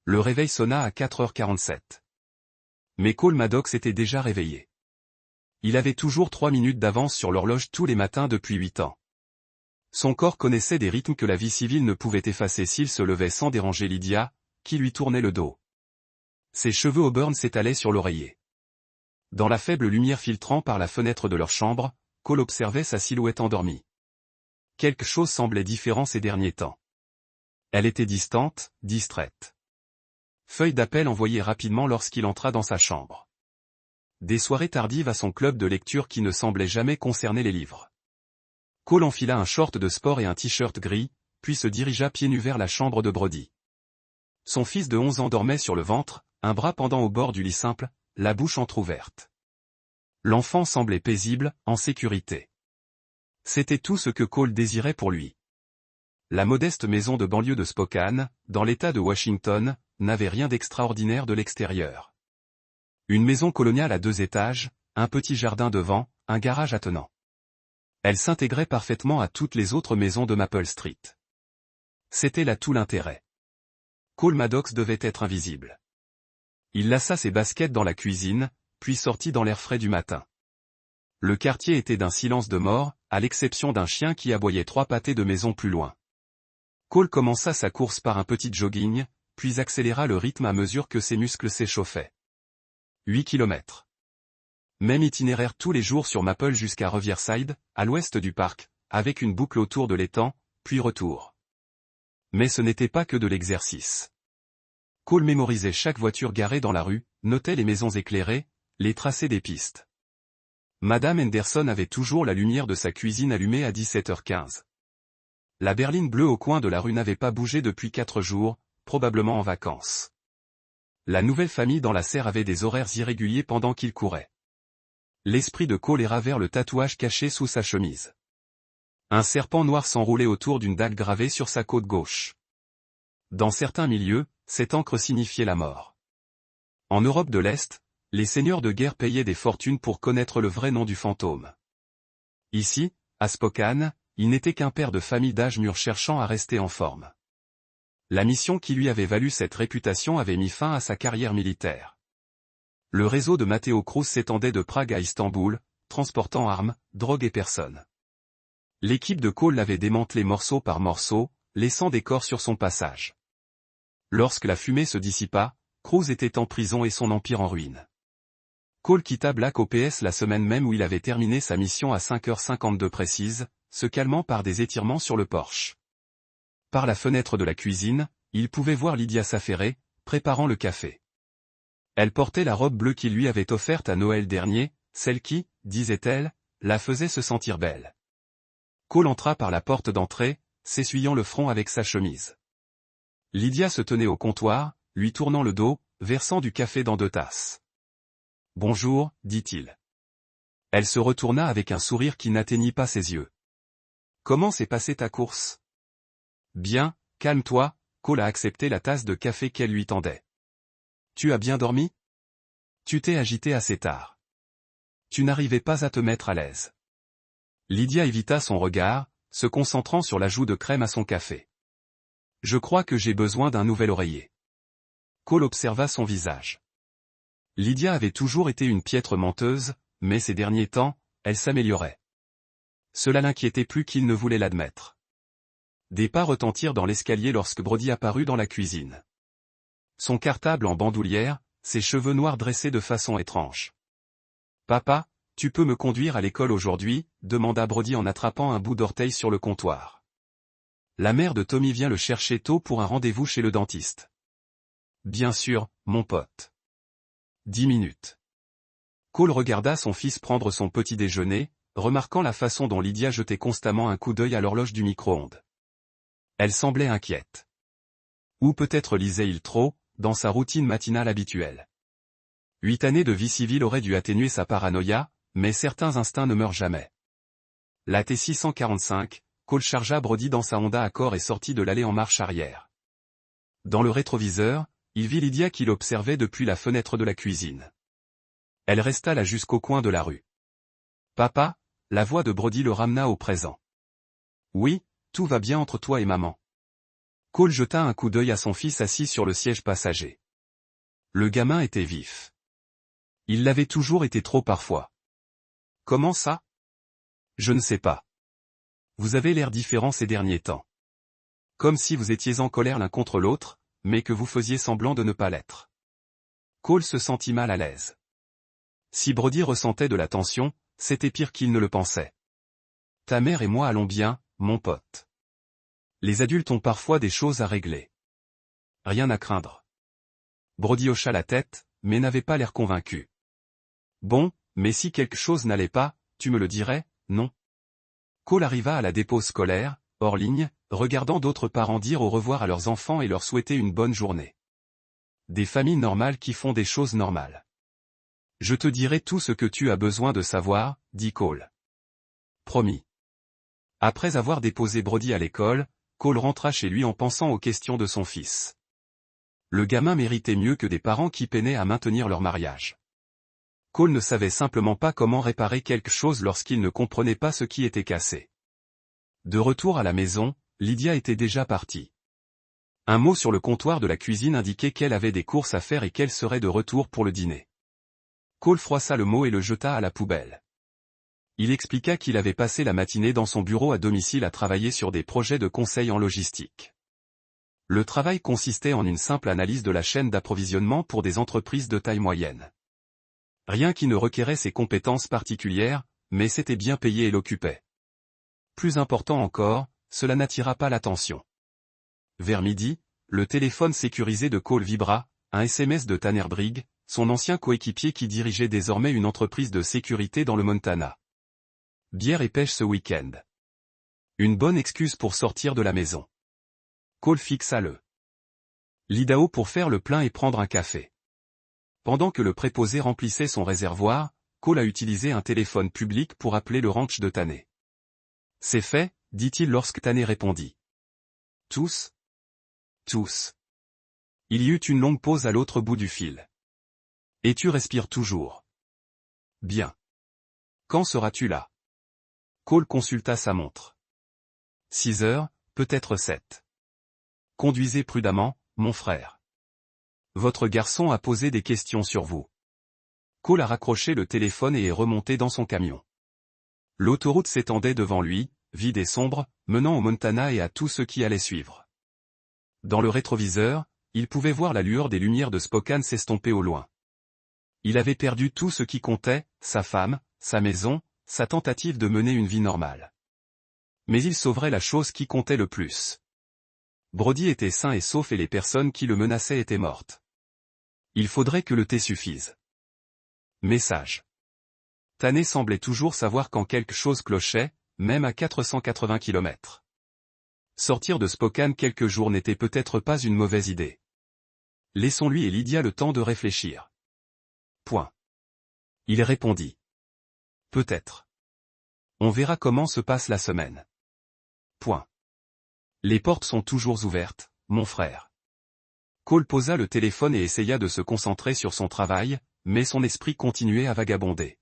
Le réveil sonna à 4h47. Mais Cole Maddox était déjà réveillé. Il avait toujours 3 minutes d'avance sur l'horloge tous les matins depuis 8 ans. Son corps connaissait des rythmes que la vie civile ne pouvait effacer s'il se levait sans déranger Lydia, qui lui tournait le dos. Ses cheveux auburn s'étalaient sur l'oreiller. Dans la faible lumière filtrant par la fenêtre de leur chambre, Cole observait sa silhouette endormie. Quelque chose semblait différent ces derniers temps. Elle était distante, distraite. Feuille d'appel envoyée rapidement lorsqu'il entra dans sa chambre. Des soirées tardives à son club de lecture qui ne semblait jamais concerner les livres. Cole enfila un short de sport et un t-shirt gris, puis se dirigea pieds nus vers la chambre de Brody. Son fils de 11 ans dormait sur le ventre, un bras pendant au bord du lit simple, la bouche entr'ouverte. L'enfant semblait paisible, en sécurité. C'était tout ce que Cole désirait pour lui. La modeste maison de banlieue de Spokane, dans l'État de Washington, n'avait rien d'extraordinaire de l'extérieur. Une maison coloniale à 2 étages, un petit jardin devant, un garage attenant. Elle s'intégrait parfaitement à toutes les autres maisons de Maple Street. C'était là tout l'intérêt. Cole Maddox devait être invisible. Il lassa ses baskets dans la cuisine, puis sortit dans l'air frais du matin. Le quartier était d'un silence de mort, à l'exception d'un chien qui aboyait 3 pâtés de maison plus loin. Cole commença sa course par un petit jogging, puis accéléra le rythme à mesure que ses muscles s'échauffaient. 8 kilomètres. Même itinéraire tous les jours sur Maple jusqu'à Riverside, à l'ouest du parc, avec une boucle autour de l'étang, puis retour. Mais ce n'était pas que de l'exercice. Cole mémorisait chaque voiture garée dans la rue, notait les maisons éclairées, les tracés des pistes. Madame Henderson avait toujours la lumière de sa cuisine allumée à 17h15. La berline bleue au coin de la rue n'avait pas bougé depuis 4 jours, probablement en vacances. La nouvelle famille dans la serre avait des horaires irréguliers pendant qu'il courait. L'esprit de Cole erra vers le tatouage caché sous sa chemise. Un serpent noir s'enroulait autour d'une dague gravée sur sa côte gauche. Dans certains milieux, cette encre signifiait la mort. En Europe de l'Est, les seigneurs de guerre payaient des fortunes pour connaître le vrai nom du fantôme. Ici, à Spokane, il n'était qu'un père de famille d'âge mûr cherchant à rester en forme. La mission qui lui avait valu cette réputation avait mis fin à sa carrière militaire. Le réseau de Matteo Cruz s'étendait de Prague à Istanbul, transportant armes, drogue et personnes. L'équipe de Cole l'avait démantelé morceau par morceau, laissant des corps sur son passage. Lorsque la fumée se dissipa, Cruz était en prison et son empire en ruine. Cole quitta Black Ops la semaine même où il avait terminé sa mission à 5h52 précise, se calmant par des étirements sur le porche. Par la fenêtre de la cuisine, il pouvait voir Lydia s'affairer, préparant le café. Elle portait la robe bleue qu'il lui avait offerte à Noël dernier, celle qui, disait-elle, la faisait se sentir belle. Cole entra par la porte d'entrée, s'essuyant le front avec sa chemise. Lydia se tenait au comptoir, lui tournant le dos, versant du café dans 2 tasses. « Bonjour, dit-il. » Elle se retourna avec un sourire qui n'atteignit pas ses yeux. « Comment s'est passée ta course ? » « Bien, calme-toi. » Cole a accepté la tasse de café qu'elle lui tendait. « Tu as bien dormi ? Tu t'es agité assez tard. Tu n'arrivais pas à te mettre à l'aise. » Lydia évita son regard, se concentrant sur l'ajout de crème à son café. « Je crois que j'ai besoin d'un nouvel oreiller. » Cole observa son visage. Lydia avait toujours été une piètre menteuse, mais ces derniers temps, elle s'améliorait. Cela l'inquiétait plus qu'il ne voulait l'admettre. Des pas retentirent dans l'escalier lorsque Brody apparut dans la cuisine. Son cartable en bandoulière, ses cheveux noirs dressés de façon étrange. « Papa, tu peux me conduire à l'école aujourd'hui ?» demanda Brody en attrapant un bout d'orteil sur le comptoir. La mère de Tommy vient le chercher tôt pour un rendez-vous chez le dentiste. « Bien sûr, mon pote. 10 minutes. » Cole regarda son fils prendre son petit déjeuner, remarquant la façon dont Lydia jetait constamment un coup d'œil à l'horloge du micro-ondes. Elle semblait inquiète. Ou peut-être lisait-il trop, dans sa routine matinale habituelle. 8 années de vie civile auraient dû atténuer sa paranoïa, mais certains instincts ne meurent jamais. La T645, Cole chargea Brody dans sa Honda Accord et sortit de l'allée en marche arrière. Dans le rétroviseur, il vit Lydia qui l'observait depuis la fenêtre de la cuisine. Elle resta là jusqu'au coin de la rue. « Papa ?» La voix de Brody le ramena au présent. « Oui, tout va bien entre toi et maman. Cole jeta un coup d'œil à son fils assis sur le siège passager. Le gamin était vif. Il l'avait toujours été trop parfois. Comment ça? Je ne sais pas. Vous avez l'air différent ces derniers temps. Comme si vous étiez en colère l'un contre l'autre, mais que vous faisiez semblant de ne pas l'être. Cole se sentit mal à l'aise. Si Brody ressentait de la tension, c'était pire qu'il ne le pensait. Ta mère et moi allons bien, mon pote. Les adultes ont parfois des choses à régler. Rien à craindre. Brody hocha la tête, mais n'avait pas l'air convaincu. Bon, mais si quelque chose n'allait pas, tu me le dirais, non? Cole arriva à la dépose scolaire, hors ligne, regardant d'autres parents dire au revoir à leurs enfants et leur souhaiter une bonne journée. Des familles normales qui font des choses normales. Je te dirai tout ce que tu as besoin de savoir, dit Cole. Promis. Après avoir déposé Brody à l'école, Cole rentra chez lui en pensant aux questions de son fils. Le gamin méritait mieux que des parents qui peinaient à maintenir leur mariage. Cole ne savait simplement pas comment réparer quelque chose lorsqu'il ne comprenait pas ce qui était cassé. De retour à la maison, Lydia était déjà partie. Un mot sur le comptoir de la cuisine indiquait qu'elle avait des courses à faire et qu'elle serait de retour pour le dîner. Cole froissa le mot et le jeta à la poubelle. Il expliqua qu'il avait passé la matinée dans son bureau à domicile à travailler sur des projets de conseil en logistique. Le travail consistait en une simple analyse de la chaîne d'approvisionnement pour des entreprises de taille moyenne. Rien qui ne requérait ses compétences particulières, mais c'était bien payé et l'occupait. Plus important encore, cela n'attira pas l'attention. Vers midi, le téléphone sécurisé de Cole vibra, un SMS de Tanner Brigg, son ancien coéquipier qui dirigeait désormais une entreprise de sécurité dans le Montana. Bière et pêche ce week-end. Une bonne excuse pour sortir de la maison. Cole fixa le l'Idaho pour faire le plein et prendre un café. Pendant que le préposé remplissait son réservoir, Cole a utilisé un téléphone public pour appeler le ranch de Tanner. C'est fait, dit-il lorsque Tanner répondit. Tous? Tous. Il y eut une longue pause à l'autre bout du fil. Et tu respires toujours. Bien. Quand seras-tu là? Cole consulta sa montre. 6 heures, peut-être 7. Conduisez prudemment, mon frère. Votre garçon a posé des questions sur vous. Cole a raccroché le téléphone et est remonté dans son camion. L'autoroute s'étendait devant lui, vide et sombre, menant au Montana et à tout ce qui allait suivre. Dans le rétroviseur, il pouvait voir la lueur des lumières de Spokane s'estomper au loin. Il avait perdu tout ce qui comptait, sa femme, sa maison, sa tentative de mener une vie normale. Mais il sauverait la chose qui comptait le plus. Brody était sain et sauf et les personnes qui le menaçaient étaient mortes. Il faudrait que le thé suffise. Message. Tanner semblait toujours savoir quand quelque chose clochait, même à 480 km. Sortir de Spokane quelques jours n'était peut-être pas une mauvaise idée. Laissons-lui et Lydia le temps de réfléchir. Point. Il répondit. Peut-être. On verra comment se passe la semaine. Point. Les portes sont toujours ouvertes, mon frère. Cole posa le téléphone et essaya de se concentrer sur son travail, mais son esprit continuait à vagabonder.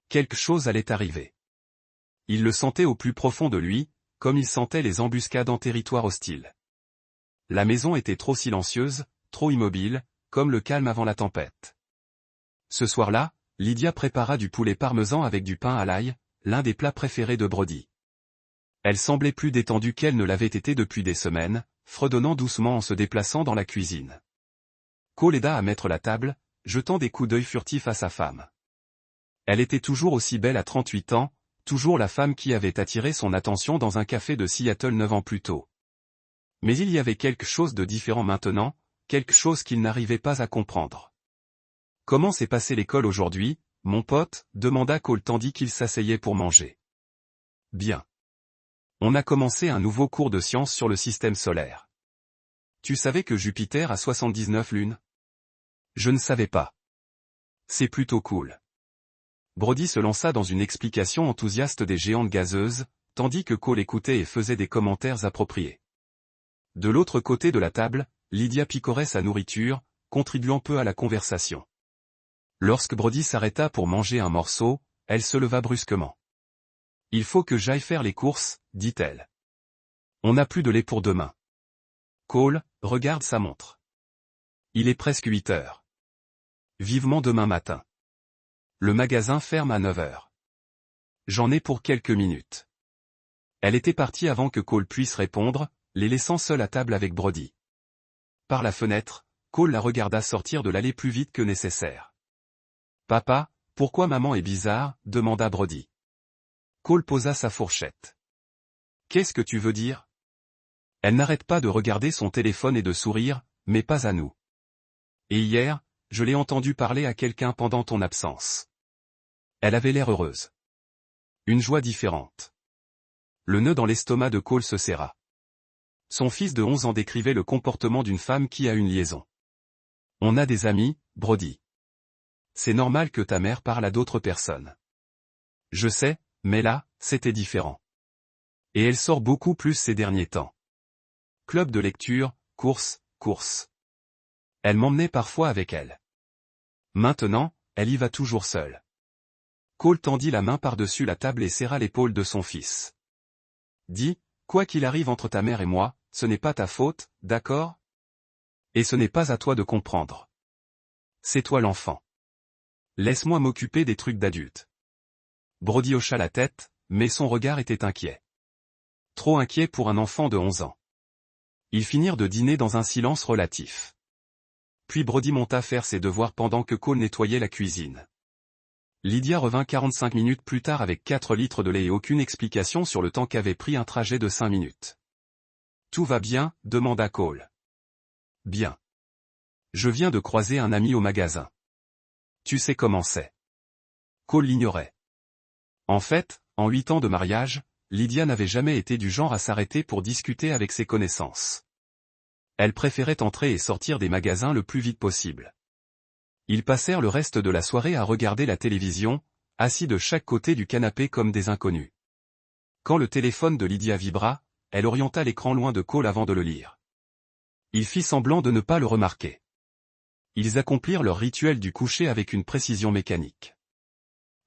Quelque chose allait arriver. Il le sentait au plus profond de lui, comme il sentait les embuscades en territoire hostile. La maison était trop silencieuse, trop immobile, comme le calme avant la tempête. Ce soir-là, Lydia prépara du poulet parmesan avec du pain à l'ail, l'un des plats préférés de Brody. Elle semblait plus détendue qu'elle ne l'avait été depuis des semaines, fredonnant doucement en se déplaçant dans la cuisine. Cole aida à mettre la table, jetant des coups d'œil furtifs à sa femme. Elle était toujours aussi belle à 38 ans, toujours la femme qui avait attiré son attention dans un café de Seattle 9 ans plus tôt. Mais il y avait quelque chose de différent maintenant, quelque chose qu'il n'arrivait pas à comprendre. Comment s'est passée l'école aujourd'hui, mon pote? Demanda Cole tandis qu'il s'asseyait pour manger. Bien. On a commencé un nouveau cours de sciences sur le système solaire. Tu savais que Jupiter a 79 lunes? Je ne savais pas. C'est plutôt cool. Brody se lança dans une explication enthousiaste des géantes gazeuses, tandis que Cole écoutait et faisait des commentaires appropriés. De l'autre côté de la table, Lydia picorait sa nourriture, contribuant peu à la conversation. Lorsque Brody s'arrêta pour manger un morceau, elle se leva brusquement. « Il faut que j'aille faire les courses, dit-elle. On n'a plus de lait pour demain. Cole regarde sa montre. Il est presque 8 heures. Vivement demain matin. Le magasin ferme à 9 heures. J'en ai pour quelques minutes. Elle était partie avant que Cole puisse répondre, les laissant seuls à table avec Brody. Par la fenêtre, Cole la regarda sortir de l'allée plus vite que nécessaire. « Papa, pourquoi maman est bizarre ?» demanda Brody. Cole posa sa fourchette. « Qu'est-ce que tu veux dire ?» Elle n'arrête pas de regarder son téléphone et de sourire, mais pas à nous. « Et hier, je l'ai entendu parler à quelqu'un pendant ton absence. » Elle avait l'air heureuse. Une joie différente. Le nœud dans l'estomac de Cole se serra. Son fils de 11 ans décrivait le comportement d'une femme qui a une liaison. « On a des amis, Brody. C'est normal que ta mère parle à d'autres personnes. » Je sais, mais là, c'était différent. Et elle sort beaucoup plus ces derniers temps. Club de lecture, course. Elle m'emmenait parfois avec elle. Maintenant, elle y va toujours seule. Cole tendit la main par-dessus la table et serra l'épaule de son fils. Dis, quoi qu'il arrive entre ta mère et moi, ce n'est pas ta faute, d'accord? Et ce n'est pas à toi de comprendre. C'est toi l'enfant. Laisse-moi m'occuper des trucs d'adulte. Brody hocha la tête, mais son regard était inquiet. Trop inquiet pour un enfant de 11 ans. Ils finirent de dîner dans un silence relatif. Puis Brody monta faire ses devoirs pendant que Cole nettoyait la cuisine. Lydia revint 45 minutes plus tard avec 4 litres de lait et aucune explication sur le temps qu'avait pris un trajet de 5 minutes. « Tout va bien ?» demanda Cole. « Bien. Je viens de croiser un ami au magasin. Tu sais comment c'est. » Cole l'ignorait. En fait, en 8 ans de mariage, Lydia n'avait jamais été du genre à s'arrêter pour discuter avec ses connaissances. Elle préférait entrer et sortir des magasins le plus vite possible. Ils passèrent le reste de la soirée à regarder la télévision, assis de chaque côté du canapé comme des inconnus. Quand le téléphone de Lydia vibra, elle orienta l'écran loin de Cole avant de le lire. Il fit semblant de ne pas le remarquer. Ils accomplirent leur rituel du coucher avec une précision mécanique.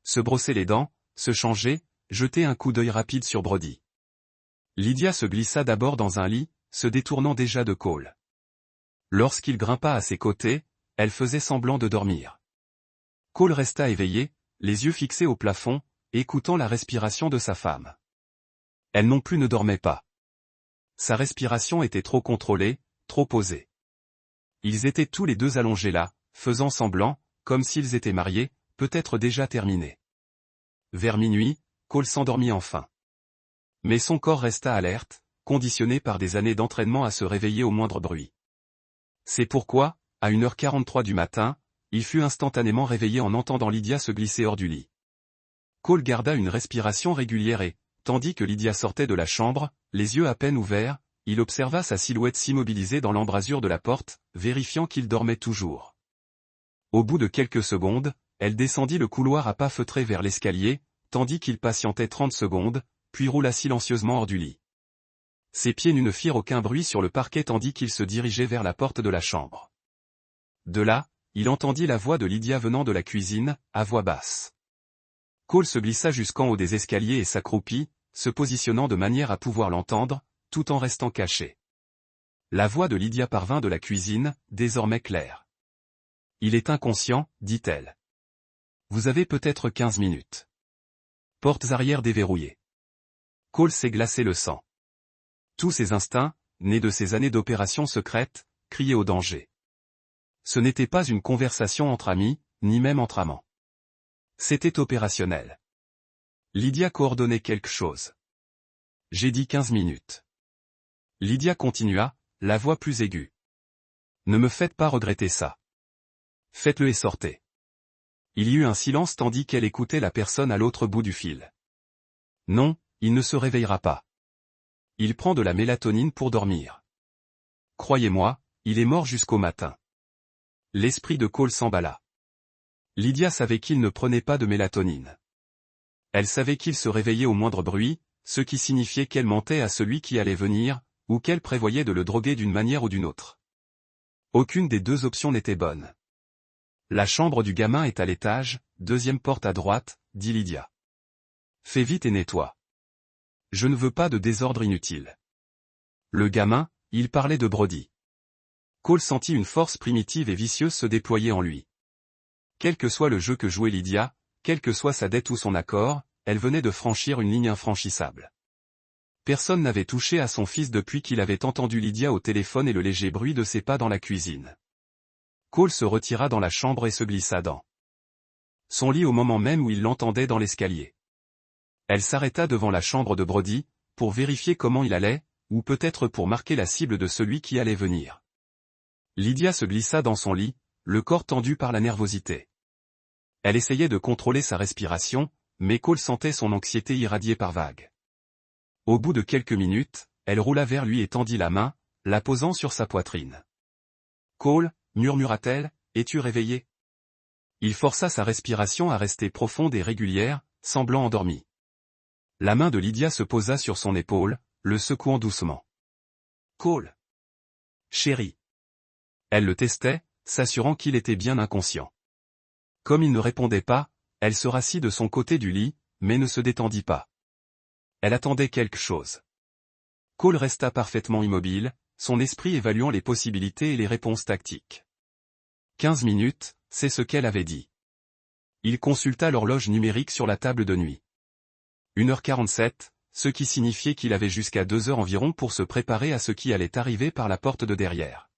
Se brosser les dents, se changer, jeter un coup d'œil rapide sur Brody. Lydia se glissa d'abord dans un lit, se détournant déjà de Cole. Lorsqu'il grimpa à ses côtés, elle faisait semblant de dormir. Cole resta éveillé, les yeux fixés au plafond, écoutant la respiration de sa femme. Elle non plus ne dormait pas. Sa respiration était trop contrôlée, trop posée. Ils étaient tous les deux allongés là, faisant semblant, comme s'ils étaient mariés, peut-être déjà terminés. Vers minuit, Cole s'endormit enfin. Mais son corps resta alerte, conditionné par des années d'entraînement à se réveiller au moindre bruit. C'est pourquoi, à 1h43 du matin, il fut instantanément réveillé en entendant Lydia se glisser hors du lit. Cole garda une respiration régulière et, tandis que Lydia sortait de la chambre, les yeux à peine ouverts, il observa sa silhouette s'immobiliser dans l'embrasure de la porte, vérifiant qu'il dormait toujours. Au bout de quelques secondes, elle descendit le couloir à pas feutrés vers l'escalier, tandis qu'il patientait 30 secondes, puis roula silencieusement hors du lit. Ses pieds nus ne firent aucun bruit sur le parquet tandis qu'il se dirigeait vers la porte de la chambre. De là, il entendit la voix de Lydia venant de la cuisine, à voix basse. Cole se glissa jusqu'en haut des escaliers et s'accroupit, se positionnant de manière à pouvoir l'entendre, tout en restant caché. La voix de Lydia parvint de la cuisine, désormais claire. « Il est inconscient, dit-elle. Vous avez peut-être 15 minutes. Portes arrière déverrouillées. » Cole s'est glacé le sang. Tous ses instincts, nés de ces années d'opérations secrètes, criaient au danger. Ce n'était pas une conversation entre amis, ni même entre amants. C'était opérationnel. Lydia coordonnait quelque chose. « J'ai dit 15 minutes. » Lydia continua, la voix plus aiguë. « Ne me faites pas regretter ça. Faites-le et sortez. » Il y eut un silence tandis qu'elle écoutait la personne à l'autre bout du fil. « Non, il ne se réveillera pas. Il prend de la mélatonine pour dormir. Croyez-moi, il est mort jusqu'au matin. » L'esprit de Cole s'emballa. Lydia savait qu'il ne prenait pas de mélatonine. Elle savait qu'il se réveillait au moindre bruit, ce qui signifiait qu'elle mentait à celui qui allait venir, ou qu'elle prévoyait de le droguer d'une manière ou d'une autre. Aucune des deux options n'était bonne. « La chambre du gamin est à l'étage, deuxième porte à droite, » dit Lydia. « Fais vite et nettoie. Je ne veux pas de désordre inutile. » Le gamin, il parlait de Brody. Cole sentit une force primitive et vicieuse se déployer en lui. Quel que soit le jeu que jouait Lydia, quelle que soit sa dette ou son accord, elle venait de franchir une ligne infranchissable. Personne n'avait touché à son fils depuis qu'il avait entendu Lydia au téléphone et le léger bruit de ses pas dans la cuisine. Cole se retira dans la chambre et se glissa dans son lit au moment même où il l'entendait dans l'escalier. Elle s'arrêta devant la chambre de Brody, pour vérifier comment il allait, ou peut-être pour marquer la cible de celui qui allait venir. Lydia se glissa dans son lit, le corps tendu par la nervosité. Elle essayait de contrôler sa respiration, mais Cole sentait son anxiété irradiée par vagues. Au bout de quelques minutes, elle roula vers lui et tendit la main, la posant sur sa poitrine. « Cole, murmura-t-elle, es-tu réveillé ?» Il força sa respiration à rester profonde et régulière, semblant endormi. La main de Lydia se posa sur son épaule, le secouant doucement. « Cole. Chérie. » Elle le testait, s'assurant qu'il était bien inconscient. Comme il ne répondait pas, elle se rassit de son côté du lit, mais ne se détendit pas. Elle attendait quelque chose. Cole resta parfaitement immobile, son esprit évaluant les possibilités et les réponses tactiques. 15 minutes, c'est ce qu'elle avait dit. Il consulta l'horloge numérique sur la table de nuit. 1h47, ce qui signifiait qu'il avait jusqu'à 2 heures environ pour se préparer à ce qui allait arriver par la porte de derrière.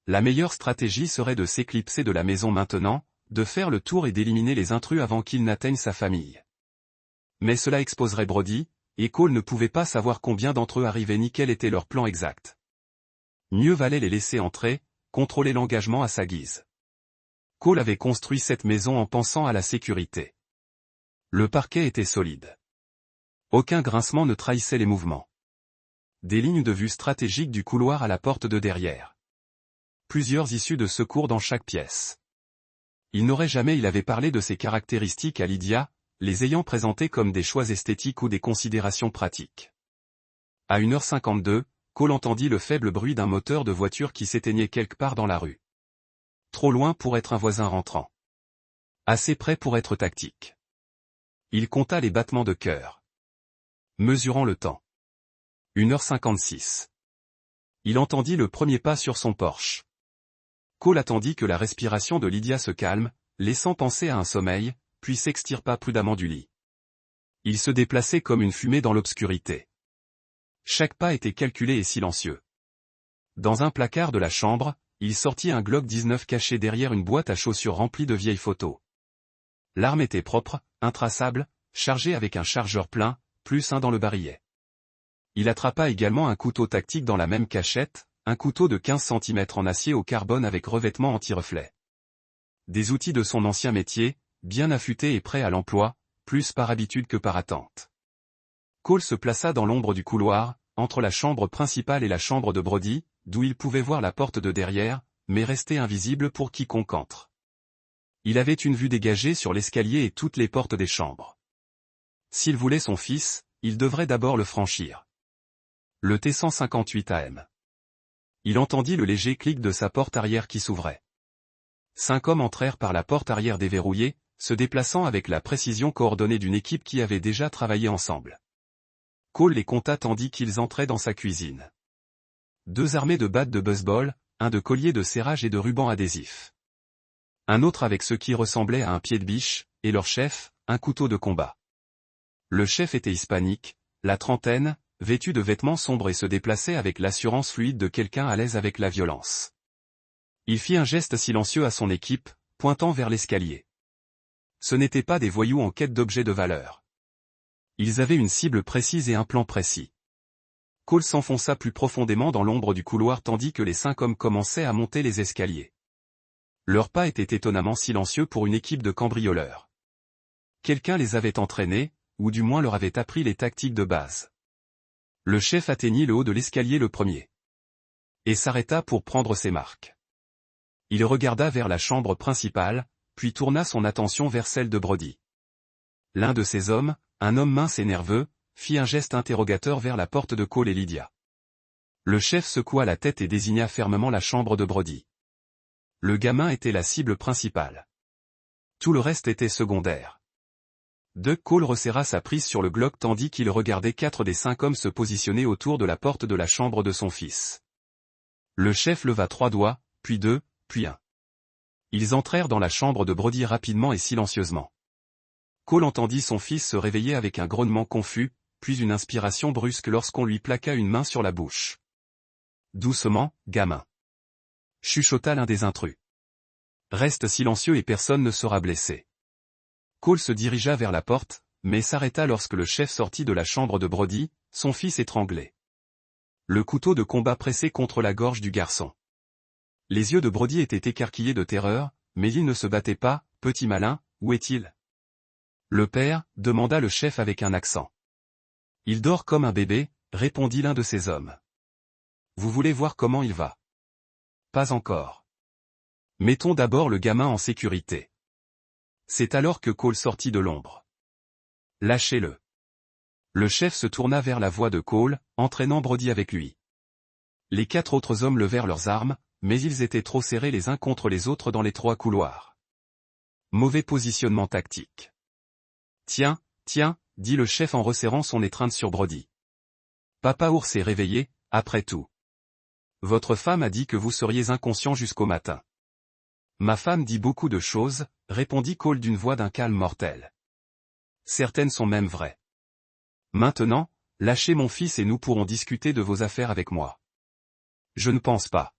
La meilleure stratégie serait de s'éclipser de la maison maintenant, de faire le tour et d'éliminer les intrus avant qu'ils n'atteignent sa famille. Mais cela exposerait Brody, et Cole ne pouvait pas savoir combien d'entre eux arrivaient ni quel était leur plan exact. Mieux valait les laisser entrer, contrôler l'engagement à sa guise. Cole avait construit cette maison en pensant à la sécurité. Le parquet était solide. Aucun grincement ne trahissait les mouvements. Des lignes de vue stratégiques du couloir à la porte de derrière. Plusieurs issues de secours dans chaque pièce. Il avait parlé de ces caractéristiques à Lydia, les ayant présentées comme des choix esthétiques ou des considérations pratiques. À 1h52, Cole entendit le faible bruit d'un moteur de voiture qui s'éteignait quelque part dans la rue. Trop loin pour être un voisin rentrant. Assez près pour être tactique. Il compta les battements de cœur. Mesurant le temps. 1h56. Il entendit le premier pas sur son Porsche. Cole attendit que la respiration de Lydia se calme, laissant penser à un sommeil, puis s'extirpa prudemment du lit. Il se déplaçait comme une fumée dans l'obscurité. Chaque pas était calculé et silencieux. Dans un placard de la chambre, il sortit un Glock 19 caché derrière une boîte à chaussures remplie de vieilles photos. L'arme était propre, intraçable, chargée avec un chargeur plein, plus un dans le barillet. Il attrapa également un couteau tactique dans la même cachette, un couteau de 15 cm en acier au carbone avec revêtement anti-reflet. Des outils de son ancien métier, bien affûtés et prêts à l'emploi, plus par habitude que par attente. Cole se plaça dans l'ombre du couloir, entre la chambre principale et la chambre de Brody, d'où il pouvait voir la porte de derrière, mais rester invisible pour quiconque entre. Il avait une vue dégagée sur l'escalier et toutes les portes des chambres. S'il voulait son fils, il devrait d'abord le franchir. Le T158 AM. Il entendit le léger clic de sa porte arrière qui s'ouvrait. 5 hommes entrèrent par la porte arrière déverrouillée, se déplaçant avec la précision coordonnée d'une équipe qui avait déjà travaillé ensemble. Cole les compta tandis qu'ils entraient dans sa cuisine. 2 armés de battes de baseball, un de colliers de serrage et de rubans adhésifs. Un autre avec ce qui ressemblait à un pied de biche, et leur chef, un couteau de combat. Le chef était hispanique, la trentaine, vêtu de vêtements sombres et se déplaçait avec l'assurance fluide de quelqu'un à l'aise avec la violence. Il fit un geste silencieux à son équipe, pointant vers l'escalier. Ce n'étaient pas des voyous en quête d'objets de valeur. Ils avaient une cible précise et un plan précis. Cole s'enfonça plus profondément dans l'ombre du couloir tandis que les 5 hommes commençaient à monter les escaliers. Leurs pas étaient étonnamment silencieux pour une équipe de cambrioleurs. Quelqu'un les avait entraînés, ou du moins leur avait appris les tactiques de base. Le chef atteignit le haut de l'escalier le premier. Et s'arrêta pour prendre ses marques. Il regarda vers la chambre principale, puis tourna son attention vers celle de Brody. L'un de ces hommes, un homme mince et nerveux, fit un geste interrogateur vers la porte de Cole et Lydia. Le chef secoua la tête et désigna fermement la chambre de Brody. Le gamin était la cible principale. Tout le reste était secondaire. Doug Cole resserra sa prise sur le Glock tandis qu'il regardait 4 des 5 hommes se positionner autour de la porte de la chambre de son fils. Le chef leva 3 doigts, puis 2, puis 1. Ils entrèrent dans la chambre de Brody rapidement et silencieusement. Cole entendit son fils se réveiller avec un grognement confus, puis une inspiration brusque lorsqu'on lui plaqua une main sur la bouche. « Doucement, gamin. » chuchota l'un des intrus. « Reste silencieux et personne ne sera blessé. » Cole se dirigea vers la porte, mais s'arrêta lorsque le chef sortit de la chambre de Brody, son fils étranglé. Le couteau de combat pressé contre la gorge du garçon. Les yeux de Brody étaient écarquillés de terreur, mais il ne se battait pas. « Petit malin, où est-il » Le père, demanda le chef avec un accent. « Il dort comme un bébé », répondit l'un de ses hommes. « Vous voulez voir comment il va » ? « Pas encore. Mettons d'abord le gamin en sécurité. » C'est alors que Cole sortit de l'ombre. « Lâchez-le. » Le chef se tourna vers la voix de Cole, entraînant Brody avec lui. Les 4 autres hommes levèrent leurs armes, mais ils étaient trop serrés les uns contre les autres dans l'étroit couloir. Mauvais positionnement tactique. « Tiens, dit le chef en resserrant son étreinte sur Brody. Papa ours est réveillé, après tout. Votre femme a dit que vous seriez inconscient jusqu'au matin. Ma femme dit beaucoup de choses, répondit Cole d'une voix d'un calme mortel. Certaines sont même vraies. Maintenant, lâchez mon fils et nous pourrons discuter de vos affaires avec moi. Je ne pense pas.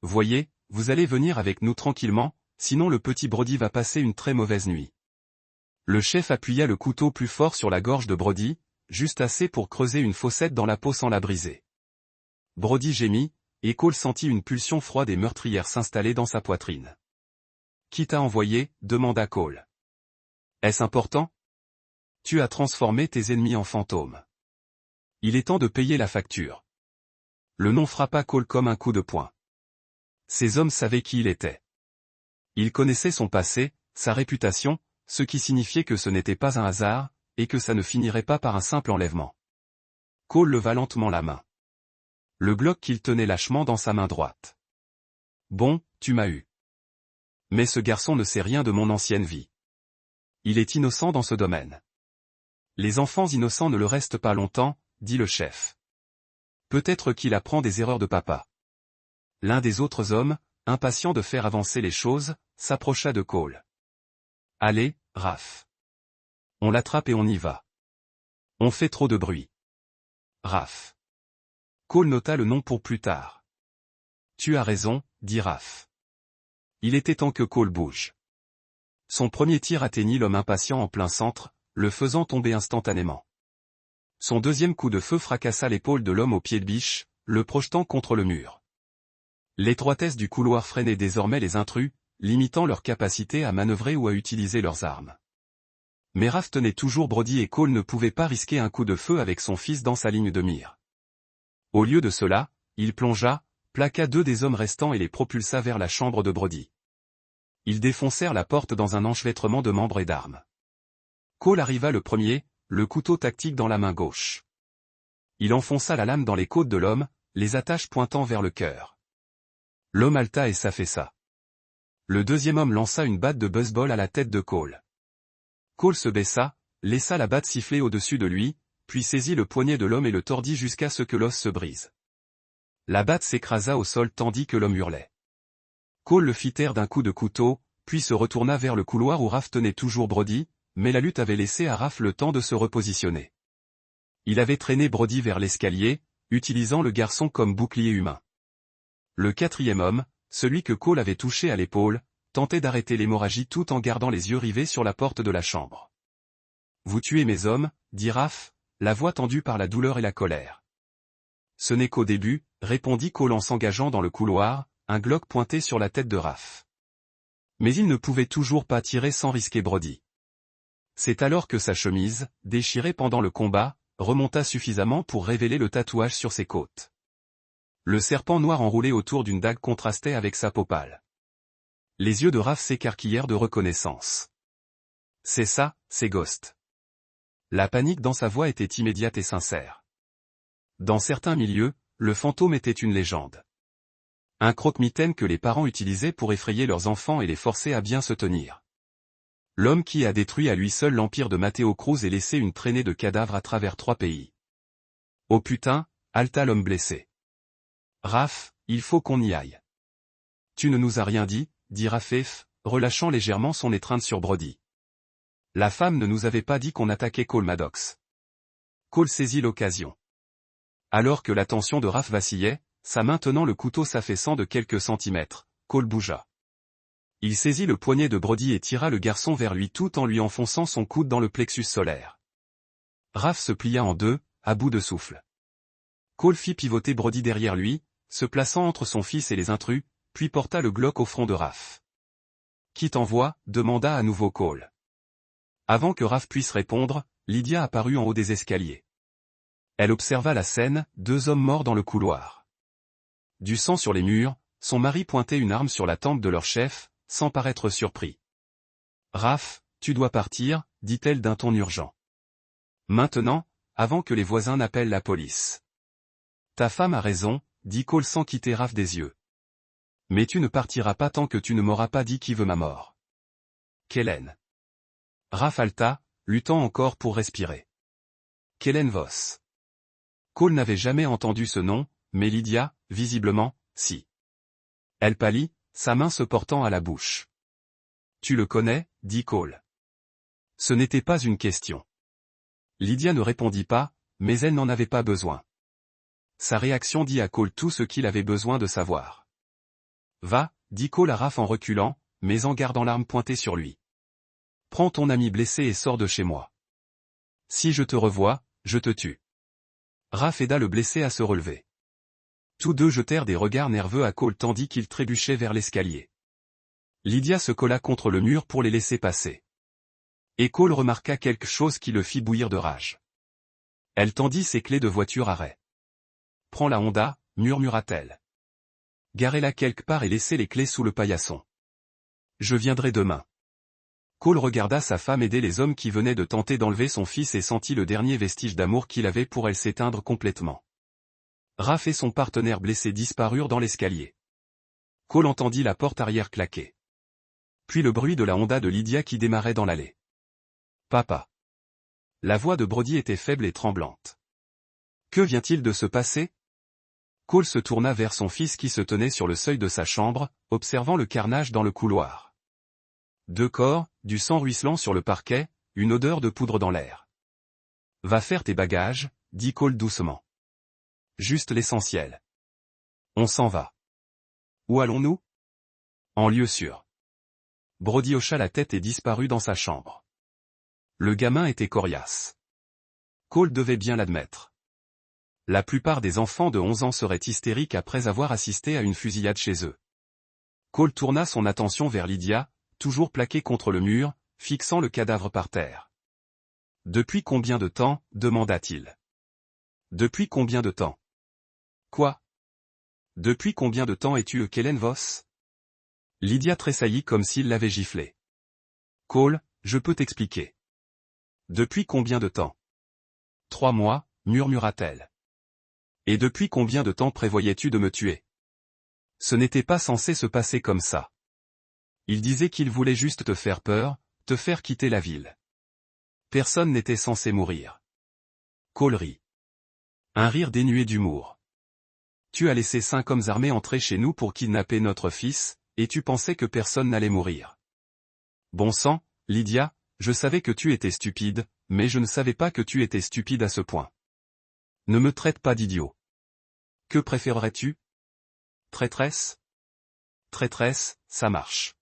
Voyez, vous allez venir avec nous tranquillement, sinon le petit Brody va passer une très mauvaise nuit. Le chef appuya le couteau plus fort sur la gorge de Brody, juste assez pour creuser une fossette dans la peau sans la briser. Brody gémit, et Cole sentit une pulsion froide et meurtrière s'installer dans sa poitrine. « Qui t'a envoyé » demanda Cole. « Est-ce important ? Tu as transformé tes ennemis en fantômes. Il est temps de payer la facture. » Le nom frappa Cole comme un coup de poing. Ces hommes savaient qui il était. Ils connaissaient son passé, sa réputation, ce qui signifiait que ce n'était pas un hasard, et que ça ne finirait pas par un simple enlèvement. Cole leva lentement la main. Le Glock qu'il tenait lâchement dans sa main droite. « Bon, tu m'as eu. Mais ce garçon ne sait rien de mon ancienne vie. Il est innocent dans ce domaine. Les enfants innocents ne le restent pas longtemps, dit le chef. Peut-être qu'il apprend des erreurs de papa. » L'un des autres hommes, impatient de faire avancer les choses, s'approcha de Cole. « Allez, Raph. On l'attrape et on y va. On fait trop de bruit. » Raph. Cole nota le nom pour plus tard. « Tu as raison, dit Raph. » Il était temps que Cole bouge. Son premier tir atteignit l'homme impatient en plein centre, le faisant tomber instantanément. Son deuxième coup de feu fracassa l'épaule de l'homme au pied de biche, le projetant contre le mur. L'étroitesse du couloir freinait désormais les intrus, limitant leur capacité à manœuvrer ou à utiliser leurs armes. Mais Raph tenait toujours Brody et Cole ne pouvait pas risquer un coup de feu avec son fils dans sa ligne de mire. Au lieu de cela, il plongea, plaqua 2 des hommes restants et les propulsa vers la chambre de Brody. Ils défoncèrent la porte dans un enchevêtrement de membres et d'armes. Cole arriva le premier, le couteau tactique dans la main gauche. Il enfonça la lame dans les côtes de l'homme, les attaches pointant vers le cœur. L'homme haleta et s'affaissa. Le deuxième homme lança une batte de baseball à la tête de Cole. Cole se baissa, laissa la batte siffler au-dessus de lui, puis saisit le poignet de l'homme et le tordit jusqu'à ce que l'os se brise. La batte s'écrasa au sol tandis que l'homme hurlait. Cole le fit taire d'un coup de couteau, puis se retourna vers le couloir où Raph tenait toujours Brody, mais la lutte avait laissé à Raph le temps de se repositionner. Il avait traîné Brody vers l'escalier, utilisant le garçon comme bouclier humain. Le quatrième homme, celui que Cole avait touché à l'épaule, tentait d'arrêter l'hémorragie tout en gardant les yeux rivés sur la porte de la chambre. « Vous tuez mes hommes » dit Raph, la voix tendue par la douleur et la colère. « Ce n'est qu'au début » répondit Cole en s'engageant dans le couloir, un Glock pointé sur la tête de Raph. Mais il ne pouvait toujours pas tirer sans risquer Brody. C'est alors que sa chemise, déchirée pendant le combat, remonta suffisamment pour révéler le tatouage sur ses côtes. Le serpent noir enroulé autour d'une dague contrastait avec sa peau pâle. Les yeux de Raph s'écarquillèrent de reconnaissance. « C'est ça, c'est Ghost. » La panique dans sa voix était immédiate et sincère. Dans certains milieux, le fantôme était une légende. Un croque-mitaine que les parents utilisaient pour effrayer leurs enfants et les forcer à bien se tenir. L'homme qui a détruit à lui seul l'empire de Matteo Cruz et laissé une traînée de cadavres à travers 3 pays. Oh putain, halta l'homme blessé. Raph, il faut qu'on y aille. Tu ne nous as rien dit, dit Raphaël, relâchant légèrement son étreinte sur Brody. La femme ne nous avait pas dit qu'on attaquait Cole Maddox. Cole saisit l'occasion. Alors que l'attention de Raph vacillait, sa main tenant le couteau s'affaissant de quelques centimètres, Cole bougea. Il saisit le poignet de Brody et tira le garçon vers lui tout en lui enfonçant son coude dans le plexus solaire. Raph se plia en deux, à bout de souffle. Cole fit pivoter Brody derrière lui, se plaçant entre son fils et les intrus, puis porta le Glock au front de Raph. « Qui t'envoie » demanda à nouveau Cole. Avant que Raph puisse répondre, Lydia apparut en haut des escaliers. Elle observa la scène, 2 hommes morts dans le couloir. Du sang sur les murs, son mari pointait une arme sur la tempe de leur chef, sans paraître surpris. « Raph, tu dois partir » dit-elle d'un ton urgent. « Maintenant, avant que les voisins n'appellent la police. »« Ta femme a raison » dit Cole sans quitter Raph des yeux. « Mais tu ne partiras pas tant que tu ne m'auras pas dit qui veut ma mort. »« Kellen. » Raph halta, luttant encore pour respirer. « Kellen Voss. » Cole n'avait jamais entendu ce nom, mais Lydia, visiblement, si. Elle pâlit, sa main se portant à la bouche. « Tu le connais » dit Cole. Ce n'était pas une question. Lydia ne répondit pas, mais elle n'en avait pas besoin. Sa réaction dit à Cole tout ce qu'il avait besoin de savoir. « Va » dit Cole à Raph en reculant, mais en gardant l'arme pointée sur lui. « Prends ton ami blessé et sors de chez moi. Si je te revois, je te tue. » Raph aida le blessé à se relever. Tous deux jetèrent des regards nerveux à Cole tandis qu'il trébuchait vers l'escalier. Lydia se colla contre le mur pour les laisser passer. Et Cole remarqua quelque chose qui le fit bouillir de rage. Elle tendit ses clés de voiture à Ray. « Prends la Honda » murmura-t-elle. « Garez-la quelque part et laissez les clés sous le paillasson. Je viendrai demain. » Cole regarda sa femme aider les hommes qui venaient de tenter d'enlever son fils et sentit le dernier vestige d'amour qu'il avait pour elle s'éteindre complètement. Raph et son partenaire blessé disparurent dans l'escalier. Cole entendit la porte arrière claquer. Puis le bruit de la Honda de Lydia qui démarrait dans l'allée. « Papa. » La voix de Brody était faible et tremblante. « Que vient-il de se passer ?» Cole se tourna vers son fils qui se tenait sur le seuil de sa chambre, observant le carnage dans le couloir. 2 corps, du sang ruisselant sur le parquet, une odeur de poudre dans l'air. « Va faire tes bagages » dit Cole doucement. « Juste l'essentiel. On s'en va. »« Où allons-nous ?»« En lieu sûr. » Brody hocha la tête et disparut dans sa chambre. Le gamin était coriace. Cole devait bien l'admettre. La plupart des enfants de 11 ans seraient hystériques après avoir assisté à une fusillade chez eux. Cole tourna son attention vers Lydia, toujours plaquée contre le mur, fixant le cadavre par terre. « Depuis combien de temps » demanda-t-il. « Depuis combien de temps ?»« Quoi ? Depuis combien de temps es-tu Kellen Voss ?» Lydia tressaillit comme s'il l'avait giflé. « Cole, je peux t'expliquer. »« Depuis combien de temps ?»« 3 mois, murmura-t-elle. »« Et depuis combien de temps prévoyais-tu de me tuer ? Ce n'était pas censé se passer comme ça. Il disait qu'il voulait juste te faire peur, te faire quitter la ville. Personne n'était censé mourir. » Cole rit. Un rire dénué d'humour. « Tu as laissé 5 hommes armés entrer chez nous pour kidnapper notre fils, et tu pensais que personne n'allait mourir. Bon sang, Lydia, je savais que tu étais stupide, mais je ne savais pas que tu étais stupide à ce point. Ne me traite pas d'idiot. Que préférerais-tu ? Traîtresse ? Traîtresse, ça marche. »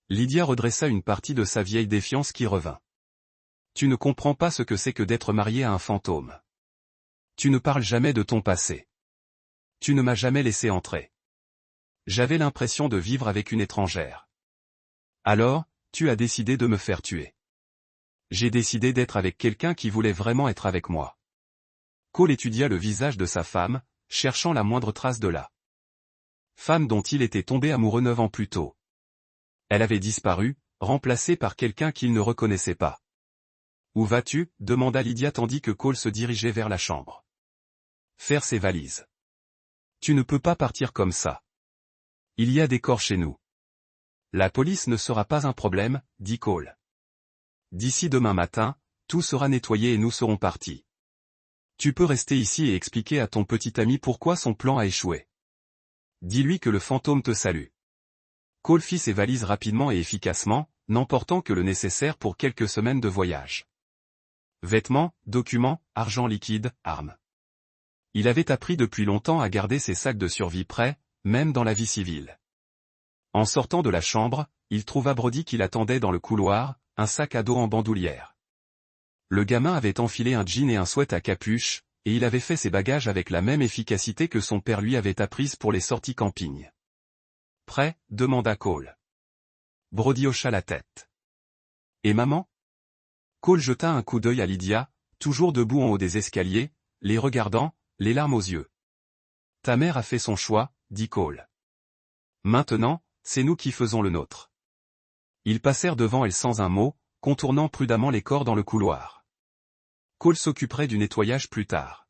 Lydia redressa une partie de sa vieille défiance qui revint. « Tu ne comprends pas ce que c'est que d'être mariée à un fantôme. Tu ne parles jamais de ton passé. Tu ne m'as jamais laissé entrer. J'avais l'impression de vivre avec une étrangère. Alors, tu as décidé de me faire tuer. J'ai décidé d'être avec quelqu'un qui voulait vraiment être avec moi. » Cole étudia le visage de sa femme, cherchant la moindre trace de la femme dont il était tombé amoureux 9 ans plus tôt. Elle avait disparu, remplacée par quelqu'un qu'il ne reconnaissait pas. « Où vas-tu » demanda Lydia tandis que Cole se dirigeait vers la chambre. « Faire ses valises. Tu ne peux pas partir comme ça. Il y a des corps chez nous. »« La police ne sera pas un problème » dit Cole. D'ici demain matin, tout sera nettoyé et nous serons partis. Tu peux rester ici et expliquer à ton petit ami pourquoi son plan a échoué. Dis-lui que le fantôme te salue. Cole fit ses valises rapidement et efficacement, n'emportant que le nécessaire pour quelques semaines de voyage. Vêtements, documents, argent liquide, armes. Il avait appris depuis longtemps à garder ses sacs de survie prêts, même dans la vie civile. En sortant de la chambre, il trouva Brody qui l'attendait dans le couloir, un sac à dos en bandoulière. Le gamin avait enfilé un jean et un sweat à capuche, et il avait fait ses bagages avec la même efficacité que son père lui avait apprise pour les sorties camping. « Prêt ?» demanda Cole. Brody hocha la tête. « Et maman ?» Cole jeta un coup d'œil à Lydia, toujours debout en haut des escaliers, les regardant, les larmes aux yeux. « Ta mère a fait son choix, » dit Cole. « Maintenant, c'est nous qui faisons le nôtre. » Ils passèrent devant elle sans un mot, contournant prudemment les corps dans le couloir. Cole s'occuperait du nettoyage plus tard.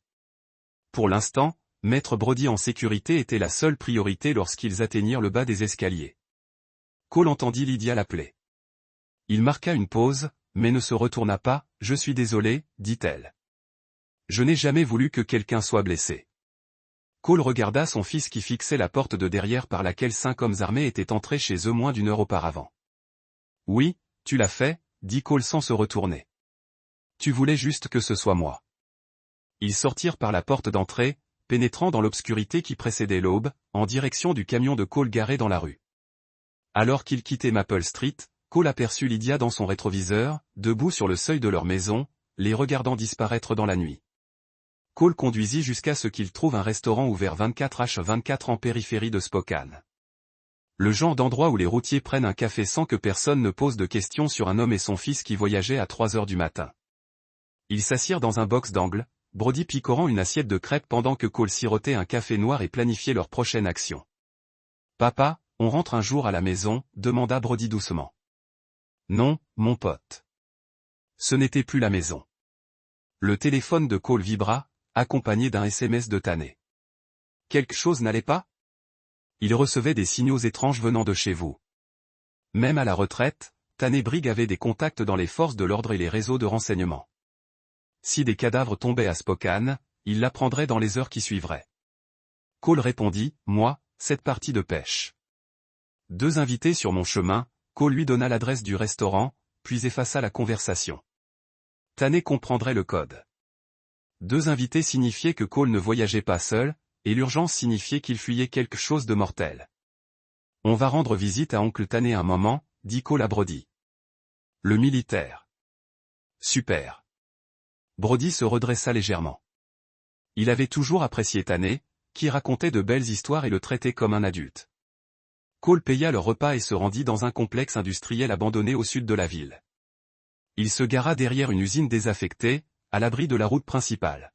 Pour l'instant, mettre Brody en sécurité était la seule priorité lorsqu'ils atteignirent le bas des escaliers. Cole entendit Lydia l'appeler. Il marqua une pause, mais ne se retourna pas. « Je suis désolé, dit-elle. Je n'ai jamais voulu que quelqu'un soit blessé. » Cole regarda son fils qui fixait la porte de derrière par laquelle 5 hommes armés étaient entrés chez eux moins d'une heure auparavant. « Oui, tu l'as fait, » dit Cole sans se retourner. « Tu voulais juste que ce soit moi. » Ils sortirent par la porte d'entrée, pénétrant dans l'obscurité qui précédait l'aube, en direction du camion de Cole garé dans la rue. Alors qu'ils quittaient Maple Street, Cole aperçut Lydia dans son rétroviseur, debout sur le seuil de leur maison, les regardant disparaître dans la nuit. Cole conduisit jusqu'à ce qu'il trouve un restaurant ouvert 24h24 en périphérie de Spokane. Le genre d'endroit où les routiers prennent un café sans que personne ne pose de questions sur un homme et son fils qui voyageaient à 3 heures du matin. Ils s'assirent dans un box d'angle, Brody picorant une assiette de crêpes pendant que Cole sirotait un café noir et planifiait leur prochaine action. « Papa, on rentre un jour à la maison ?» demanda Brody doucement. « Non, mon pote. » Ce n'était plus la maison. Le téléphone de Cole vibra, accompagné d'un SMS de Tanner. « Quelque chose n'allait pas ? Il recevait des signaux étranges venant de chez vous. » Même à la retraite, Tanner Brigg avait des contacts dans les forces de l'ordre et les réseaux de renseignement. Si des cadavres tombaient à Spokane, il l'apprendrait dans les heures qui suivraient. Cole répondit, « Moi, cette partie de pêche. » 2 invités sur mon chemin, Cole lui donna l'adresse du restaurant, puis effaça la conversation. Tanner comprendrait le code. 2 invités signifiaient que Cole ne voyageait pas seul, et l'urgence signifiait qu'il fuyait quelque chose de mortel. « On va rendre visite à oncle Tanner un moment, » dit Cole à Brody. Le militaire. Super. Brody se redressa légèrement. Il avait toujours apprécié Tanner, qui racontait de belles histoires et le traitait comme un adulte. Cole paya leur repas et se rendit dans un complexe industriel abandonné au sud de la ville. Il se gara derrière une usine désaffectée, à l'abri de la route principale.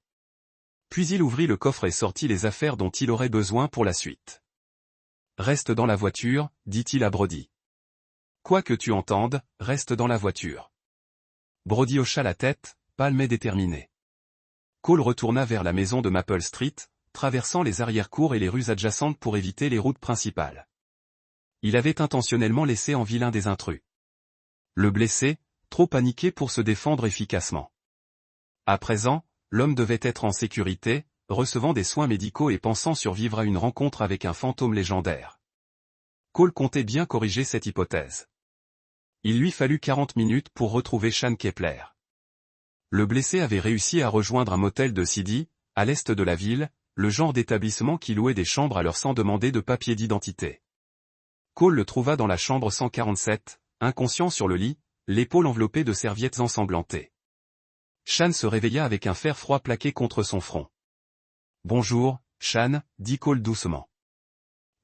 Puis il ouvrit le coffre et sortit les affaires dont il aurait besoin pour la suite. « Reste dans la voiture, » dit-il à Brody. « Quoi que tu entendes, reste dans la voiture. » Brody hocha la tête, pâle mais déterminé. Cole retourna vers la maison de Maple Street, traversant les arrière-cours et les rues adjacentes pour éviter les routes principales. Il avait intentionnellement laissé en vie l'un des intrus. Le blessé, trop paniqué pour se défendre efficacement. À présent, l'homme devait être en sécurité, recevant des soins médicaux et pensant survivre à une rencontre avec un fantôme légendaire. Cole comptait bien corriger cette hypothèse. Il lui fallut 40 minutes pour retrouver Sean Kepler. Le blessé avait réussi à rejoindre un motel de Sidi, à l'est de la ville, le genre d'établissement qui louait des chambres à leur sans demander de papier d'identité. Cole le trouva dans la chambre 147, inconscient sur le lit, l'épaule enveloppée de serviettes ensanglantées. Sean se réveilla avec un fer froid plaqué contre son front. « Bonjour, Sean, » dit Cole doucement.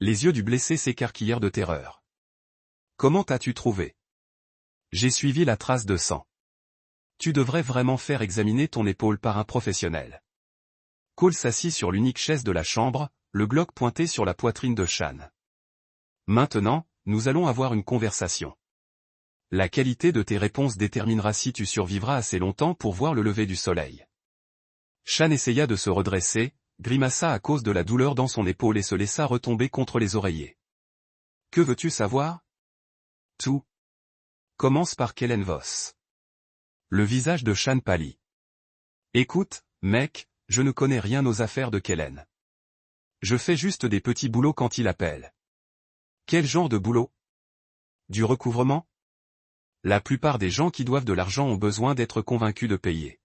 Les yeux du blessé s'écarquillèrent de terreur. « Comment t'as-tu trouvé ? » J'ai suivi la trace de sang. Tu devrais vraiment faire examiner ton épaule par un professionnel. Cole s'assit sur l'unique chaise de la chambre, le Glock pointé sur la poitrine de Sean. Maintenant, nous allons avoir une conversation. La qualité de tes réponses déterminera si tu survivras assez longtemps pour voir le lever du soleil. Sean essaya de se redresser, grimaça à cause de la douleur dans son épaule et se laissa retomber contre les oreillers. Que veux-tu savoir ? Tout. Commence par Kellen Voss. Le visage de Shan pâlit. Écoute, mec, je ne connais rien aux affaires de Kellen. Je fais juste des petits boulots quand il appelle. Quel genre de boulot? Du recouvrement? La plupart des gens qui doivent de l'argent ont besoin d'être convaincus de payer.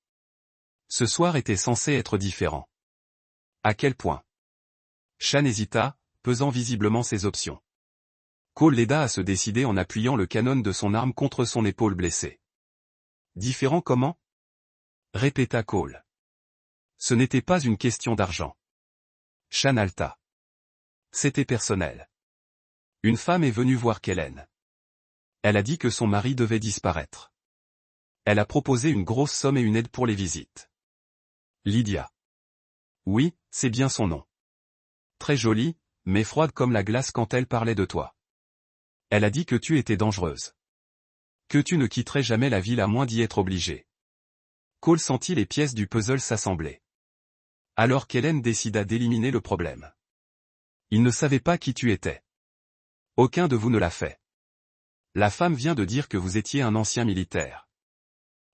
Ce soir était censé être différent. À quel point? Shan hésita, pesant visiblement ses options. Cole l'aida à se décider en appuyant le canon de son arme contre son épaule blessée. Différent comment? Répéta Cole. Ce n'était pas une question d'argent. Shan halta. C'était personnel. Une femme est venue voir Kellen. Elle a dit que son mari devait disparaître. Elle a proposé une grosse somme et une aide pour les visites. Lydia. Oui, c'est bien son nom. Très jolie, mais froide comme la glace quand elle parlait de toi. Elle a dit que tu étais dangereuse. Que tu ne quitterais jamais la ville à moins d'y être obligé. Cole sentit les pièces du puzzle s'assembler. Alors Kellen décida d'éliminer le problème. Il ne savait pas qui tu étais. Aucun de vous ne l'a fait. La femme vient de dire que vous étiez un ancien militaire.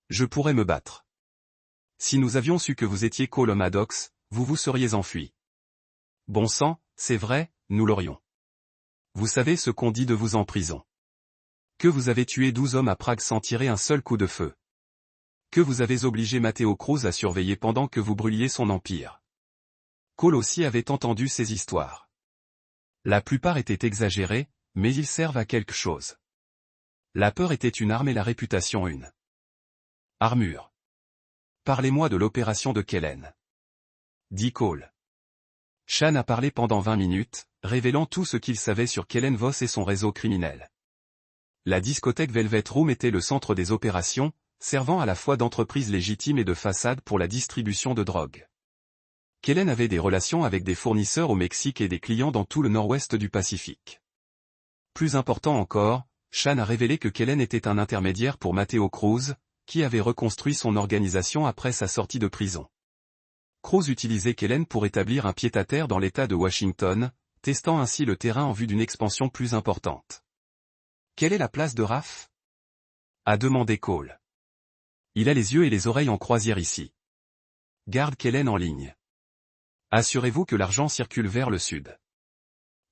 Je pourrais me battre. Si nous avions su que vous étiez Cole Maddox, vous vous seriez enfui. Bon sang, c'est vrai, nous l'aurions. Vous savez ce qu'on dit de vous en prison. Que vous avez tué 12 hommes à Prague sans tirer un seul coup de feu. Que vous avez obligé Matteo Cruz à surveiller pendant que vous brûliez son empire. Cole aussi avait entendu ces histoires. La plupart étaient exagérées, mais ils servent à quelque chose. La peur était une arme et la réputation une armure. Parlez-moi de l'opération de Kellen. Dit Cole. Shan a parlé pendant 20 minutes, révélant tout ce qu'il savait sur Kellen Voss et son réseau criminel. La discothèque Velvet Room était le centre des opérations, servant à la fois d'entreprise légitime et de façade pour la distribution de drogue. Kellen avait des relations avec des fournisseurs au Mexique et des clients dans tout le nord-ouest du Pacifique. Plus important encore, Shan a révélé que Kellen était un intermédiaire pour Matteo Cruz, qui avait reconstruit son organisation après sa sortie de prison. Cruz utilisait Kellen pour établir un pied-à-terre dans l'État de Washington, testant ainsi le terrain en vue d'une expansion plus importante. Quelle est la place de Raph? A demandé Cole. Il a les yeux et les oreilles en croisière ici. Garde Kellen en ligne. Assurez-vous que l'argent circule vers le sud.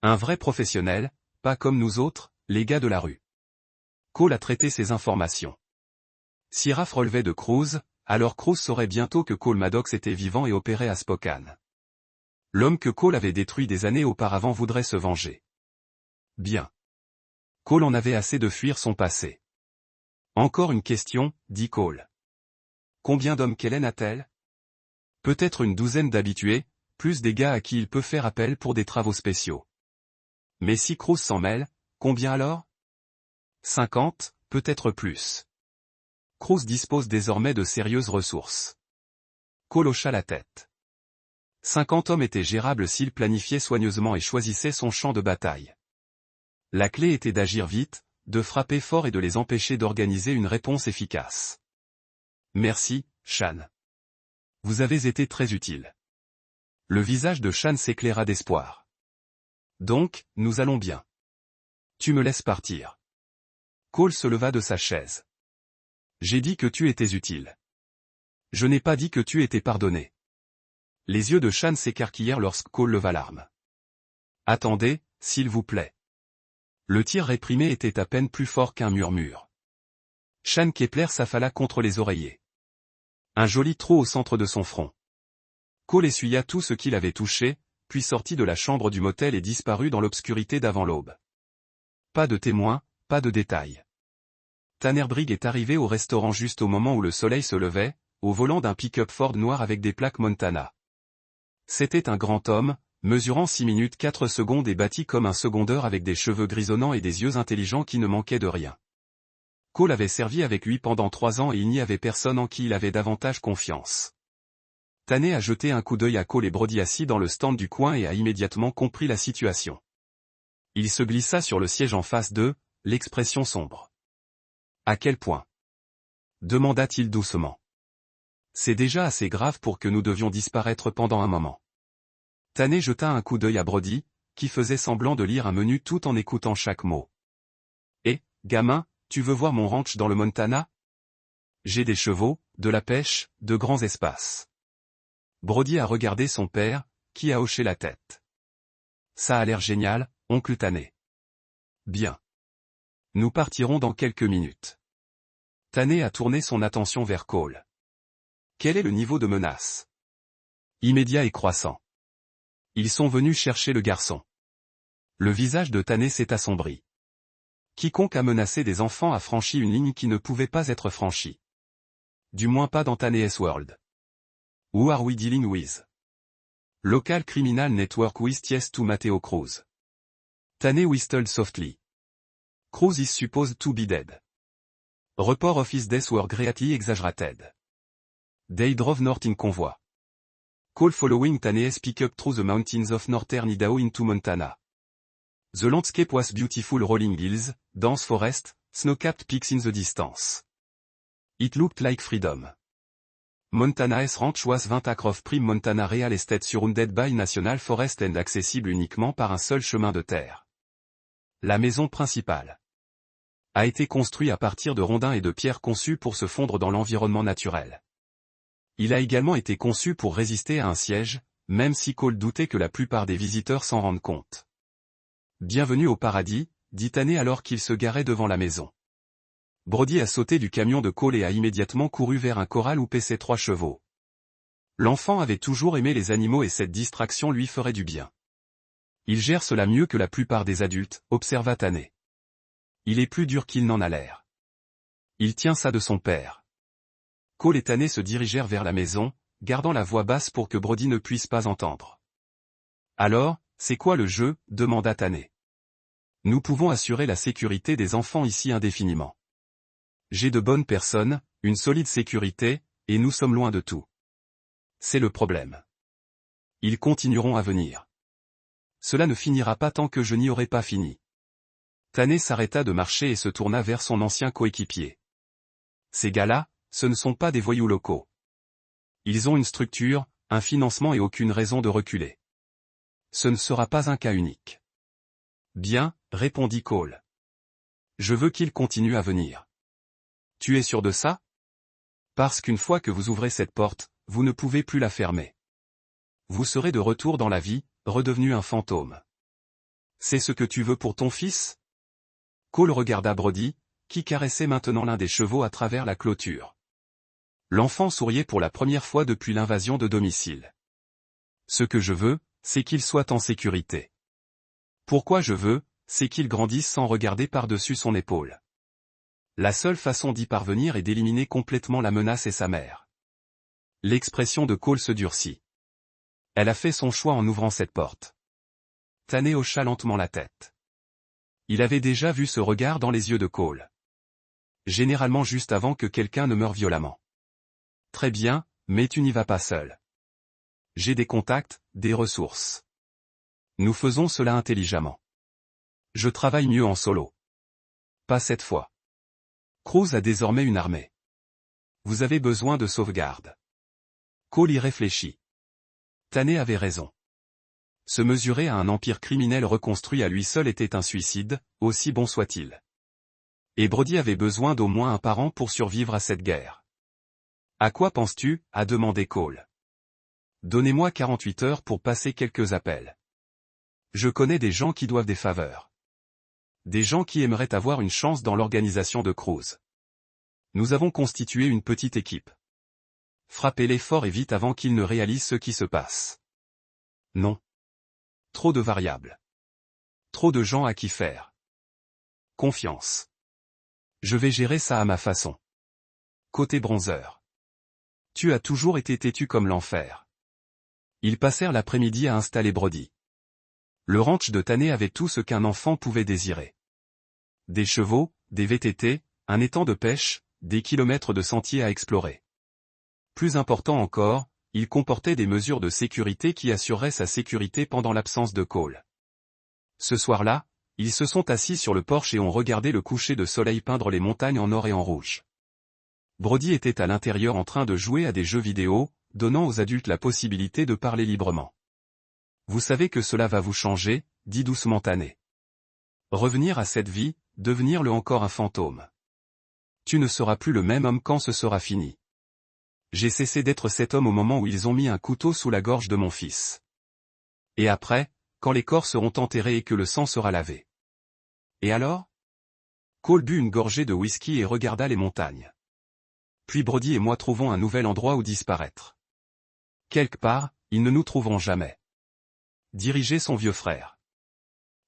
Un vrai professionnel, pas comme nous autres, les gars de la rue. Cole a traité ces informations. Si Raph relevait de Cruz, alors Cruz saurait bientôt que Cole Maddox était vivant et opérait à Spokane. L'homme que Cole avait détruit des années auparavant voudrait se venger. Bien. Cole en avait assez de fuir son passé. Encore une question, dit Cole. Combien d'hommes Kellen a-t-elle? Peut-être une douzaine d'habitués, plus des gars à qui il peut faire appel pour des travaux spéciaux. Mais si Cruz s'en mêle, combien alors? 50, peut-être plus. Cruz dispose désormais de sérieuses ressources. Cole hocha la tête. 50 hommes étaient gérables s'il planifiait soigneusement et choisissait son champ de bataille. La clé était d'agir vite, de frapper fort et de les empêcher d'organiser une réponse efficace. Merci, Shan. Vous avez été très utile. Le visage de Shan s'éclaira d'espoir. Donc, nous allons bien. Tu me laisses partir. Cole se leva de sa chaise. J'ai dit que tu étais utile. Je n'ai pas dit que tu étais pardonné. Les yeux de Shan s'écarquillèrent lorsque Cole leva l'arme. Attendez, s'il vous plaît. Le tir réprimé était à peine plus fort qu'un murmure. Shan Kepler s'affala contre les oreillers. Un joli trou au centre de son front. Cole essuya tout ce qu'il avait touché, puis sortit de la chambre du motel et disparut dans l'obscurité d'avant l'aube. Pas de témoins, pas de détails. Tanner Brigg est arrivé au restaurant juste au moment où le soleil se levait, au volant d'un pick-up Ford noir avec des plaques Montana. C'était un grand homme, mesurant 6 minutes 4 secondes et bâti comme un secondeur avec des cheveux grisonnants et des yeux intelligents qui ne manquaient de rien. Cole avait servi avec lui pendant 3 ans et il n'y avait personne en qui il avait davantage confiance. Tanner a jeté un coup d'œil à Cole et Brody assis dans le stand du coin et a immédiatement compris la situation. Il se glissa sur le siège en face d'eux, l'expression sombre. À quel point? Demanda-t-il doucement. C'est déjà assez grave pour que nous devions disparaître pendant un moment. Tanner jeta un coup d'œil à Brody, qui faisait semblant de lire un menu tout en écoutant chaque mot. Eh, gamin, tu veux voir mon ranch dans le Montana? J'ai des chevaux, de la pêche, de grands espaces. Brody a regardé son père, qui a hoché la tête. Ça a l'air génial, oncle Tanné. Bien. Nous partirons dans quelques minutes. Tanné a tourné son attention vers Cole. Quel est le niveau de menace? Immédiat et croissant. Ils sont venus chercher le garçon. Le visage de Tanné s'est assombri. Quiconque a menacé des enfants a franchi une ligne qui ne pouvait pas être franchie. Du moins pas dans Tanné's World. Who are we dealing with? Local Criminal Network with yes to Matteo Cruz. Tanné whistled softly. Cruz is supposed to be dead. Report of his death were greatly exaggerated. They drove north in convoy. Cole following Tanné's pickup through the mountains of northern Idaho into Montana. The landscape was beautiful rolling hills, dense forest, snow-capped peaks in the distance. It looked like freedom. Montana's ranch was 20 acres prime Montana real estate surrounded by national forest and accessible uniquement par un seul chemin de terre. La maison principale a été construite à partir de rondins et de pierres conçus pour se fondre dans l'environnement naturel. Il a également été conçu pour résister à un siège, même si Cole doutait que la plupart des visiteurs s'en rendent compte. Bienvenue au paradis, dit Tanné alors qu'il se garait devant la maison. Brody a sauté du camion de Cole et a immédiatement couru vers un corral où paissaient 3 chevaux. L'enfant avait toujours aimé les animaux et cette distraction lui ferait du bien. Il gère cela mieux que la plupart des adultes, observa Tanné. Il est plus dur qu'il n'en a l'air. Il tient ça de son père. Cole et Tanné se dirigèrent vers la maison, gardant la voix basse pour que Brody ne puisse pas entendre. Alors, c'est quoi le jeu? Demanda Tanné. Nous pouvons assurer la sécurité des enfants ici indéfiniment. J'ai de bonnes personnes, une solide sécurité, et nous sommes loin de tout. C'est le problème. Ils continueront à venir. Cela ne finira pas tant que je n'y aurai pas fini. Tanné s'arrêta de marcher et se tourna vers son ancien coéquipier. Ces gars-là, ce ne sont pas des voyous locaux. Ils ont une structure, un financement et aucune raison de reculer. Ce ne sera pas un cas unique. Bien, répondit Cole. Je veux qu'ils continuent à venir. Tu es sûr de ça? Parce qu'une fois que vous ouvrez cette porte, vous ne pouvez plus la fermer. Vous serez de retour dans la vie, redevenu un fantôme. C'est ce que tu veux pour ton fils? Cole regarda Brody, qui caressait maintenant l'un des chevaux à travers la clôture. L'enfant souriait pour la première fois depuis l'invasion de domicile. Ce que je veux, c'est qu'il soit en sécurité. Pourquoi je veux, c'est qu'il grandisse sans regarder par-dessus son épaule. La seule façon d'y parvenir est d'éliminer complètement la menace et sa mère. L'expression de Cole se durcit. Elle a fait son choix en ouvrant cette porte. Tanné hocha lentement la tête. Il avait déjà vu ce regard dans les yeux de Cole. Généralement juste avant que quelqu'un ne meure violemment. Très bien, mais tu n'y vas pas seul. J'ai des contacts, des ressources. Nous faisons cela intelligemment. Je travaille mieux en solo. Pas cette fois. Cruz a désormais une armée. Vous avez besoin de sauvegarde. Cole y réfléchit. Tanné avait raison. Se mesurer à un empire criminel reconstruit à lui seul était un suicide, aussi bon soit-il. Et Brody avait besoin d'au moins un parent pour survivre à cette guerre. À quoi penses-tu? A demandé Cole. Donnez-moi 48 heures pour passer quelques appels. Je connais des gens qui doivent des faveurs. Des gens qui aimeraient avoir une chance dans l'organisation de Cruz. Nous avons constitué une petite équipe. Frappez-les fort et vite avant qu'ils ne réalisent ce qui se passe. Non. Trop de variables. Trop de gens à qui faire. Confiance. Je vais gérer ça à ma façon. Côté bronzeur. Tu as toujours été têtu comme l'enfer. Ils passèrent l'après-midi à installer Brody. Le ranch de Tanné avait tout ce qu'un enfant pouvait désirer. Des chevaux, des VTT, un étang de pêche, des kilomètres de sentiers à explorer. Plus important encore, il comportait des mesures de sécurité qui assureraient sa sécurité pendant l'absence de Cole. Ce soir-là, ils se sont assis sur le porche et ont regardé le coucher de soleil peindre les montagnes en or et en rouge. Brody était à l'intérieur en train de jouer à des jeux vidéo, donnant aux adultes la possibilité de parler librement. Vous savez que cela va vous changer, dit doucement Tanné. Revenir à cette vie, devenir le encore un fantôme. Tu ne seras plus le même homme quand ce sera fini. J'ai cessé d'être cet homme au moment où ils ont mis un couteau sous la gorge de mon fils. Et après, quand les corps seront enterrés et que le sang sera lavé. Et alors? Cole but une gorgée de whisky et regarda les montagnes. Puis Brody et moi trouvons un nouvel endroit où disparaître. Quelque part, ils ne nous trouveront jamais. Dirigeait son vieux frère.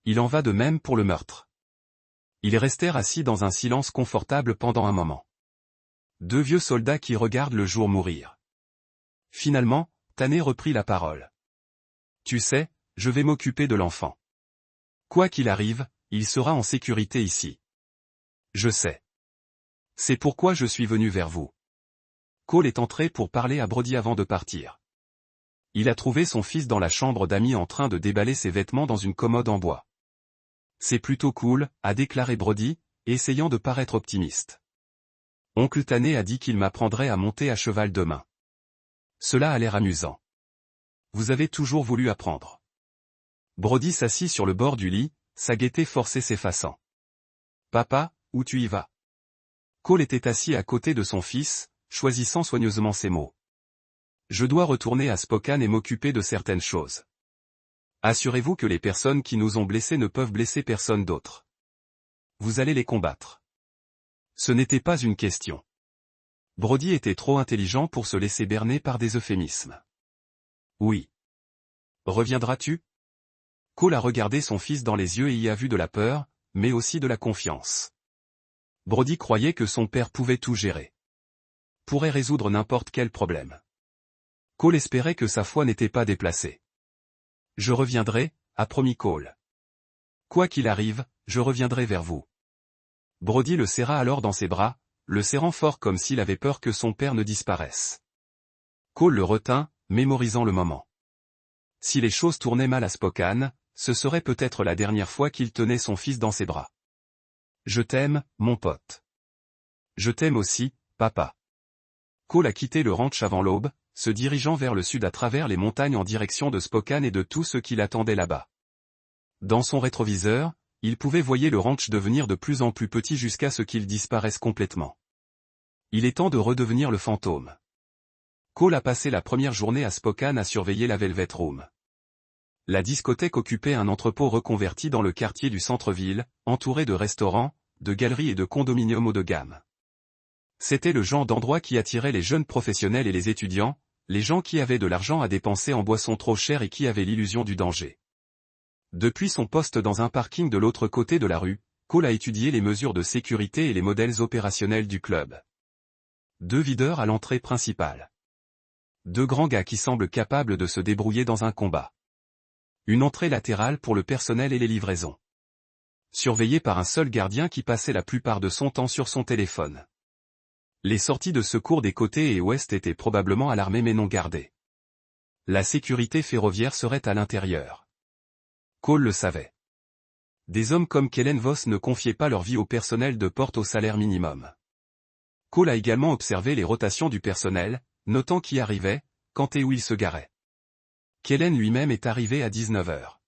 Il en va de même pour le meurtre. Ils restèrent assis dans un silence confortable pendant un moment. Deux vieux soldats qui regardent le jour mourir. Finalement, Tanner reprit la parole. Tu sais, je vais m'occuper de l'enfant. Quoi qu'il arrive, il sera en sécurité ici. Je sais. C'est pourquoi je suis venu vers vous. Cole est entré pour parler à Brody avant de partir. Il a trouvé son fils dans la chambre d'amis en train de déballer ses vêtements dans une commode en bois. C'est plutôt cool, a déclaré Brody, essayant de paraître optimiste. Oncle Tanner a dit qu'il m'apprendrait à monter à cheval demain. Cela a l'air amusant. Vous avez toujours voulu apprendre. Brody s'assit sur le bord du lit, sa gaieté forçait s'effaçant. Papa, où tu y vas? Cole était assis à côté de son fils, choisissant soigneusement ses mots. Je dois retourner à Spokane et m'occuper de certaines choses. Assurez-vous que les personnes qui nous ont blessés ne peuvent blesser personne d'autre. Vous allez les combattre. Ce n'était pas une question. Brody était trop intelligent pour se laisser berner par des euphémismes. Oui. Reviendras-tu? Cole a regardé son fils dans les yeux et y a vu de la peur, mais aussi de la confiance. Brody croyait que son père pouvait tout gérer. Pourrait résoudre n'importe quel problème. Cole espérait que sa foi n'était pas déplacée. Je reviendrai, a promis Cole. Quoi qu'il arrive, je reviendrai vers vous. Brody le serra alors dans ses bras, le serrant fort comme s'il avait peur que son père ne disparaisse. Cole le retint, mémorisant le moment. Si les choses tournaient mal à Spokane, ce serait peut-être la dernière fois qu'il tenait son fils dans ses bras. Je t'aime, mon pote. Je t'aime aussi, papa. Cole a quitté le ranch avant l'aube, se dirigeant vers le sud à travers les montagnes en direction de Spokane et de tout ce qui l'attendait là-bas. Dans son rétroviseur, il pouvait voir le ranch devenir de plus en plus petit jusqu'à ce qu'il disparaisse complètement. Il est temps de redevenir le fantôme. Cole a passé la première journée à Spokane à surveiller la Velvet Room. La discothèque occupait un entrepôt reconverti dans le quartier du centre-ville, entouré de restaurants, de galeries et de condominiums haut de gamme. C'était le genre d'endroit qui attirait les jeunes professionnels et les étudiants, les gens qui avaient de l'argent à dépenser en boissons trop chères et qui avaient l'illusion du danger. Depuis son poste dans un parking de l'autre côté de la rue, Cole a étudié les mesures de sécurité et les modèles opérationnels du club. 2 videurs à l'entrée principale. 2 grands gars qui semblent capables de se débrouiller dans un combat. Une entrée latérale pour le personnel et les livraisons. Surveillé par un seul gardien qui passait la plupart de son temps sur son téléphone. Les sorties de secours des côtés et ouest étaient probablement alarmées mais non gardées. La sécurité ferroviaire serait à l'intérieur. Cole le savait. Des hommes comme Kellen Voss ne confiaient pas leur vie au personnel de porte au salaire minimum. Cole a également observé les rotations du personnel, notant qui arrivait, quand et où il se garait. Kellen lui-même est arrivé à 19h.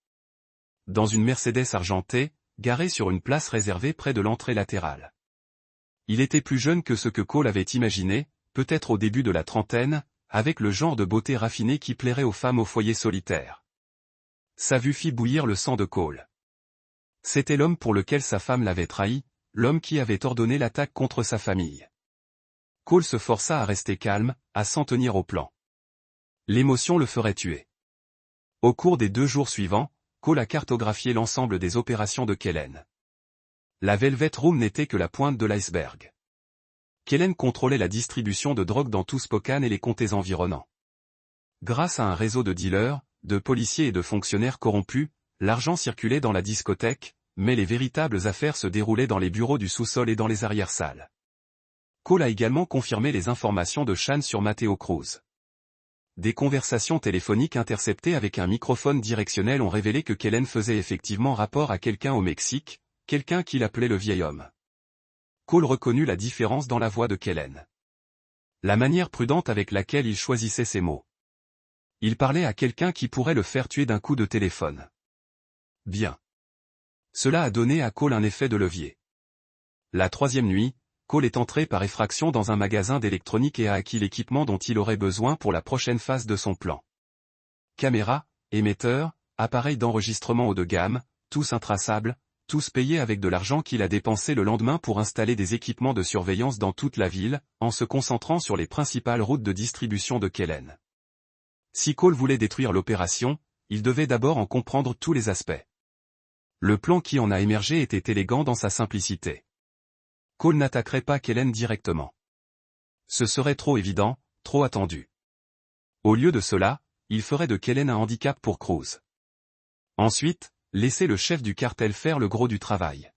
Dans une Mercedes argentée, garée sur une place réservée près de l'entrée latérale. Il était plus jeune que ce que Cole avait imaginé, peut-être au début de la trentaine, avec le genre de beauté raffinée qui plairait aux femmes au foyer solitaire. Sa vue fit bouillir le sang de Cole. C'était l'homme pour lequel sa femme l'avait trahi, l'homme qui avait ordonné l'attaque contre sa famille. Cole se força à rester calme, à s'en tenir au plan. L'émotion le ferait tuer. Au cours des 2 jours suivants, Cole a cartographié l'ensemble des opérations de Kellen. La Velvet Room n'était que la pointe de l'iceberg. Kellen contrôlait la distribution de drogue dans tout Spokane et les comtés environnants. Grâce à un réseau de dealers, de policiers et de fonctionnaires corrompus, l'argent circulait dans la discothèque, mais les véritables affaires se déroulaient dans les bureaux du sous-sol et dans les arrière-salles. Cole a également confirmé les informations de Shan sur Matteo Cruz. Des conversations téléphoniques interceptées avec un microphone directionnel ont révélé que Kellen faisait effectivement rapport à quelqu'un au Mexique, quelqu'un qu'il appelait le vieil homme. Cole reconnut la différence dans la voix de Kellen. La manière prudente avec laquelle il choisissait ses mots. Il parlait à quelqu'un qui pourrait le faire tuer d'un coup de téléphone. Bien. Cela a donné à Cole un effet de levier. La 3e nuit, Cole est entré par effraction dans un magasin d'électronique et a acquis l'équipement dont il aurait besoin pour la prochaine phase de son plan. Caméra, émetteur, appareil d'enregistrement haut de gamme, tous intraçables, tous payés avec de l'argent qu'il a dépensé le lendemain pour installer des équipements de surveillance dans toute la ville, en se concentrant sur les principales routes de distribution de Kellen. Si Cole voulait détruire l'opération, il devait d'abord en comprendre tous les aspects. Le plan qui en a émergé était élégant dans sa simplicité. Cole n'attaquerait pas Kellen directement. Ce serait trop évident, trop attendu. Au lieu de cela, il ferait de Kellen un handicap pour Cruz. Ensuite, laisser le chef du cartel faire le gros du travail.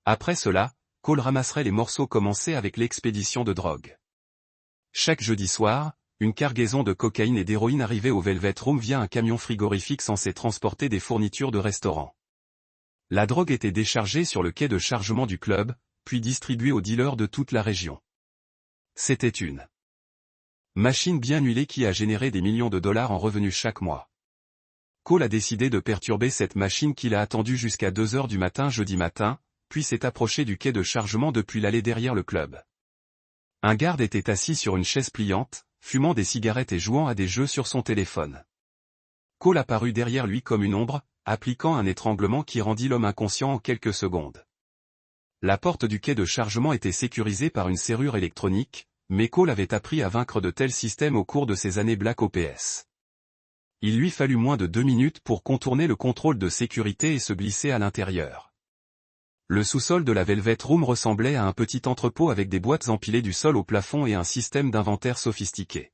Après cela, Cole ramasserait les morceaux commencés avec l'expédition de drogue. Chaque jeudi soir, une cargaison de cocaïne et d'héroïne arrivait au Velvet Room via un camion frigorifique censé transporter des fournitures de restaurant. La drogue était déchargée sur le quai de chargement du club, puis distribuée aux dealers de toute la région. C'était une machine bien huilée qui a généré des millions de dollars en revenus chaque mois. Cole a décidé de perturber cette machine qu'il a attendue jusqu'à 2 heures du matin jeudi matin, puis s'est approché du quai de chargement depuis l'allée derrière le club. Un garde était assis sur une chaise pliante, fumant des cigarettes et jouant à des jeux sur son téléphone. Cole apparut derrière lui comme une ombre, appliquant un étranglement qui rendit l'homme inconscient en quelques secondes. La porte du quai de chargement était sécurisée par une serrure électronique, mais Cole avait appris à vaincre de tels systèmes au cours de ses années Black Ops. Il lui fallut moins de 2 minutes pour contourner le contrôle de sécurité et se glisser à l'intérieur. Le sous-sol de la Velvet Room ressemblait à un petit entrepôt avec des boîtes empilées du sol au plafond et un système d'inventaire sophistiqué.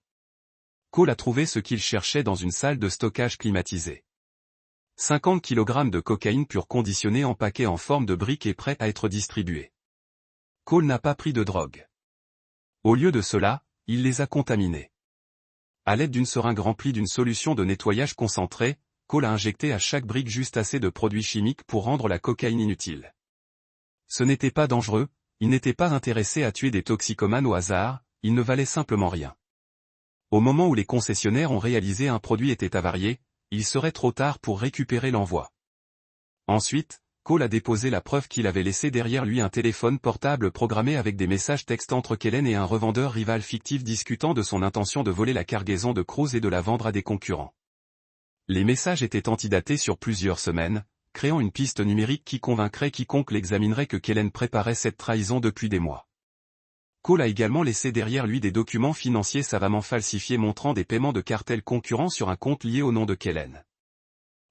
Cole a trouvé ce qu'il cherchait dans une salle de stockage climatisée. 50 kg de cocaïne pure conditionnée empaquée en forme de briques et prêt à être distribuée. Cole n'a pas pris de drogue. Au lieu de cela, il les a contaminés. À l'aide d'une seringue remplie d'une solution de nettoyage concentrée, Cole a injecté à chaque brique juste assez de produits chimiques pour rendre la cocaïne inutile. Ce n'était pas dangereux, il n'était pas intéressé à tuer des toxicomanes au hasard, il ne valait simplement rien. Au moment où les concessionnaires ont réalisé un produit était avarié, il serait trop tard pour récupérer l'envoi. Ensuite, Cole a déposé la preuve qu'il avait laissé derrière lui un téléphone portable programmé avec des messages textes entre Kellen et un revendeur rival fictif discutant de son intention de voler la cargaison de Cruz et de la vendre à des concurrents. Les messages étaient antidatés sur plusieurs semaines, créant une piste numérique qui convaincrait quiconque l'examinerait que Kellen préparait cette trahison depuis des mois. Cole a également laissé derrière lui des documents financiers savamment falsifiés montrant des paiements de cartels concurrents sur un compte lié au nom de Kellen.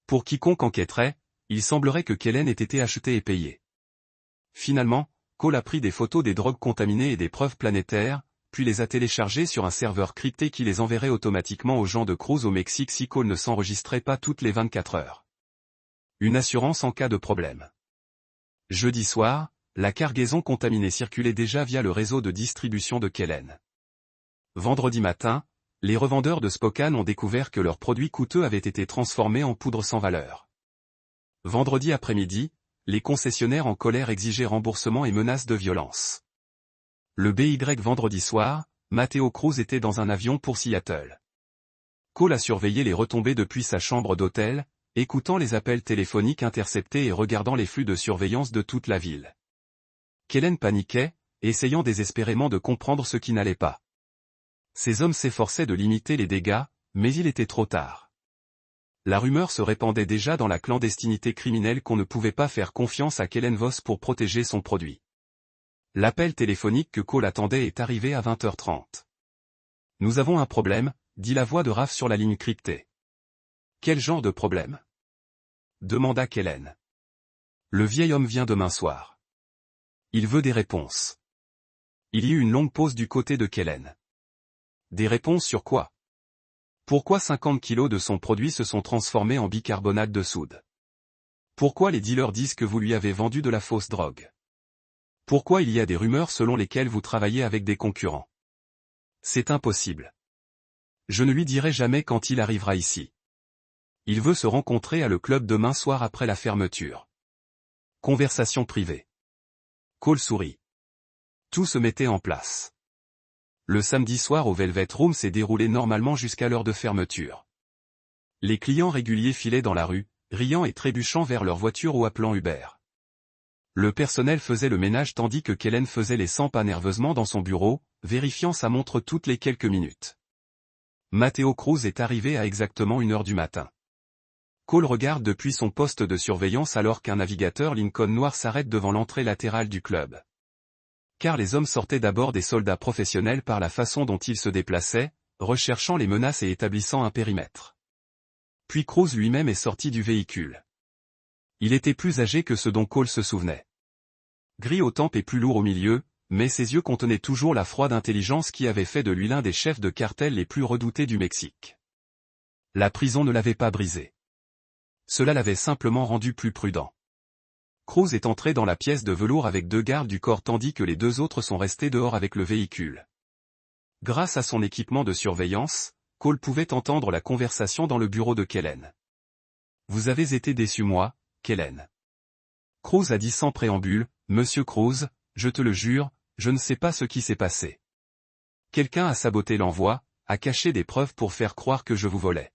Pour quiconque enquêterait, il semblerait que Kellen ait été acheté et payé. Finalement, Cole a pris des photos des drogues contaminées et des preuves planétaires, puis les a téléchargées sur un serveur crypté qui les enverrait automatiquement aux gens de Cruz au Mexique si Cole ne s'enregistrait pas toutes les 24 heures. Une assurance en cas de problème. Jeudi soir, la cargaison contaminée circulait déjà via le réseau de distribution de Kellen. Vendredi matin, les revendeurs de Spokane ont découvert que leurs produits coûteux avaient été transformés en poudre sans valeur. Vendredi après-midi, les concessionnaires en colère exigeaient remboursement et menaces de violence. Le BY vendredi soir, Matteo Cruz était dans un avion pour Seattle. Cole a surveillé les retombées depuis sa chambre d'hôtel, écoutant les appels téléphoniques interceptés et regardant les flux de surveillance de toute la ville. Kellen paniquait, essayant désespérément de comprendre ce qui n'allait pas. Ces hommes s'efforçaient de limiter les dégâts, mais il était trop tard. La rumeur se répandait déjà dans la clandestinité criminelle qu'on ne pouvait pas faire confiance à Kellen Voss pour protéger son produit. L'appel téléphonique que Cole attendait est arrivé à 20h30. « Nous avons un problème », dit la voix de Raph sur la ligne cryptée. « Quel genre de problème ?» demanda Kellen. « Le vieil homme vient demain soir. Il veut des réponses. » Il y eut une longue pause du côté de Kellen. « Des réponses sur quoi ? Pourquoi 50 kilos de son produit se sont transformés en bicarbonate de soude ? Pourquoi les dealers disent que vous lui avez vendu de la fausse drogue ? Pourquoi il y a des rumeurs selon lesquelles vous travaillez avec des concurrents ? C'est impossible. Je ne lui dirai jamais quand il arrivera ici. Il veut se rencontrer à le club demain soir après la fermeture. Conversation privée. Cole sourit. Tout se mettait en place. Le samedi soir au Velvet Room s'est déroulé normalement jusqu'à l'heure de fermeture. Les clients réguliers filaient dans la rue, riant et trébuchant vers leur voiture ou appelant Uber. Le personnel faisait le ménage tandis que Kellen faisait les 100 pas nerveusement dans son bureau, vérifiant sa montre toutes les quelques minutes. Matteo Cruz est arrivé à exactement 1 heure du matin. Cole regarde depuis son poste de surveillance alors qu'un navigateur Lincoln noir s'arrête devant l'entrée latérale du club. Car les hommes sortaient d'abord des soldats professionnels par la façon dont ils se déplaçaient, recherchant les menaces et établissant un périmètre. Puis Cruz lui-même est sorti du véhicule. Il était plus âgé que ce dont Cole se souvenait. Gris aux tempes et plus lourd au milieu, mais ses yeux contenaient toujours la froide intelligence qui avait fait de lui l'un des chefs de cartel les plus redoutés du Mexique. La prison ne l'avait pas brisé. Cela l'avait simplement rendu plus prudent. Cruz est entré dans la pièce de velours avec 2 gardes du corps tandis que les 2 autres sont restés dehors avec le véhicule. Grâce à son équipement de surveillance, Cole pouvait entendre la conversation dans le bureau de Kellen. « Vous avez été déçu moi, Kellen. » Cruz a dit sans préambule, « Monsieur Cruz, je te le jure, je ne sais pas ce qui s'est passé. Quelqu'un a saboté l'envoi, a caché des preuves pour faire croire que je vous volais.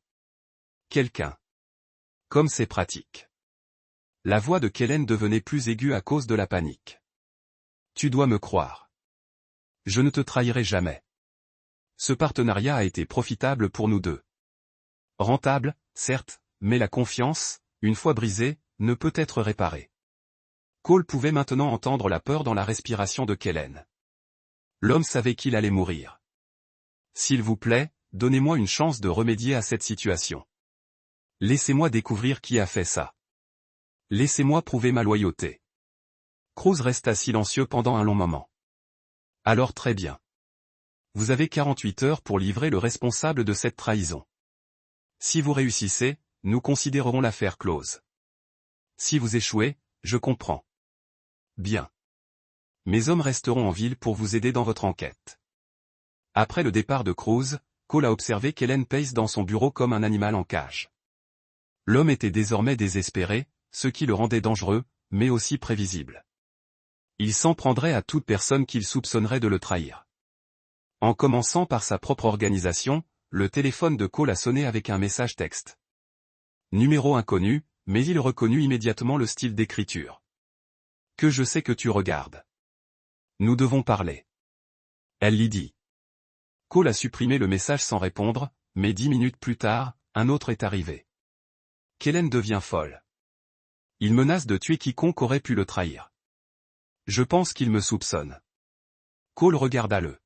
Quelqu'un. Comme c'est pratique. » La voix de Kellen devenait plus aiguë à cause de la panique. « Tu dois me croire. Je ne te trahirai jamais. Ce partenariat a été profitable pour nous deux. Rentable, certes, mais la confiance, une fois brisée, ne peut être réparée. » Cole pouvait maintenant entendre la peur dans la respiration de Kellen. L'homme savait qu'il allait mourir. « S'il vous plaît, donnez-moi une chance de remédier à cette situation. Laissez-moi découvrir qui a fait ça. Laissez-moi prouver ma loyauté. » Cruz resta silencieux pendant un long moment. « Alors très bien. Vous avez 48 heures pour livrer le responsable de cette trahison. Si vous réussissez, nous considérerons l'affaire close. Si vous échouez, je comprends. Bien. Mes hommes resteront en ville pour vous aider dans votre enquête. » Après le départ de Cruz, Cole a observé Kellen Pace dans son bureau comme un animal en cage. L'homme était désormais désespéré, ce qui le rendait dangereux, mais aussi prévisible. Il s'en prendrait à toute personne qu'il soupçonnerait de le trahir. En commençant par sa propre organisation, le téléphone de Cole a sonné avec un message texte. Numéro inconnu, mais il reconnut immédiatement le style d'écriture. « Que je sais que tu regardes. Nous devons parler. » Elle l'y dit. Cole a supprimé le message sans répondre, mais 10 minutes plus tard, un autre est arrivé. Kellen devient folle. Il menace de tuer quiconque aurait pu le trahir. Je pense qu'il me soupçonne. Cole regarda le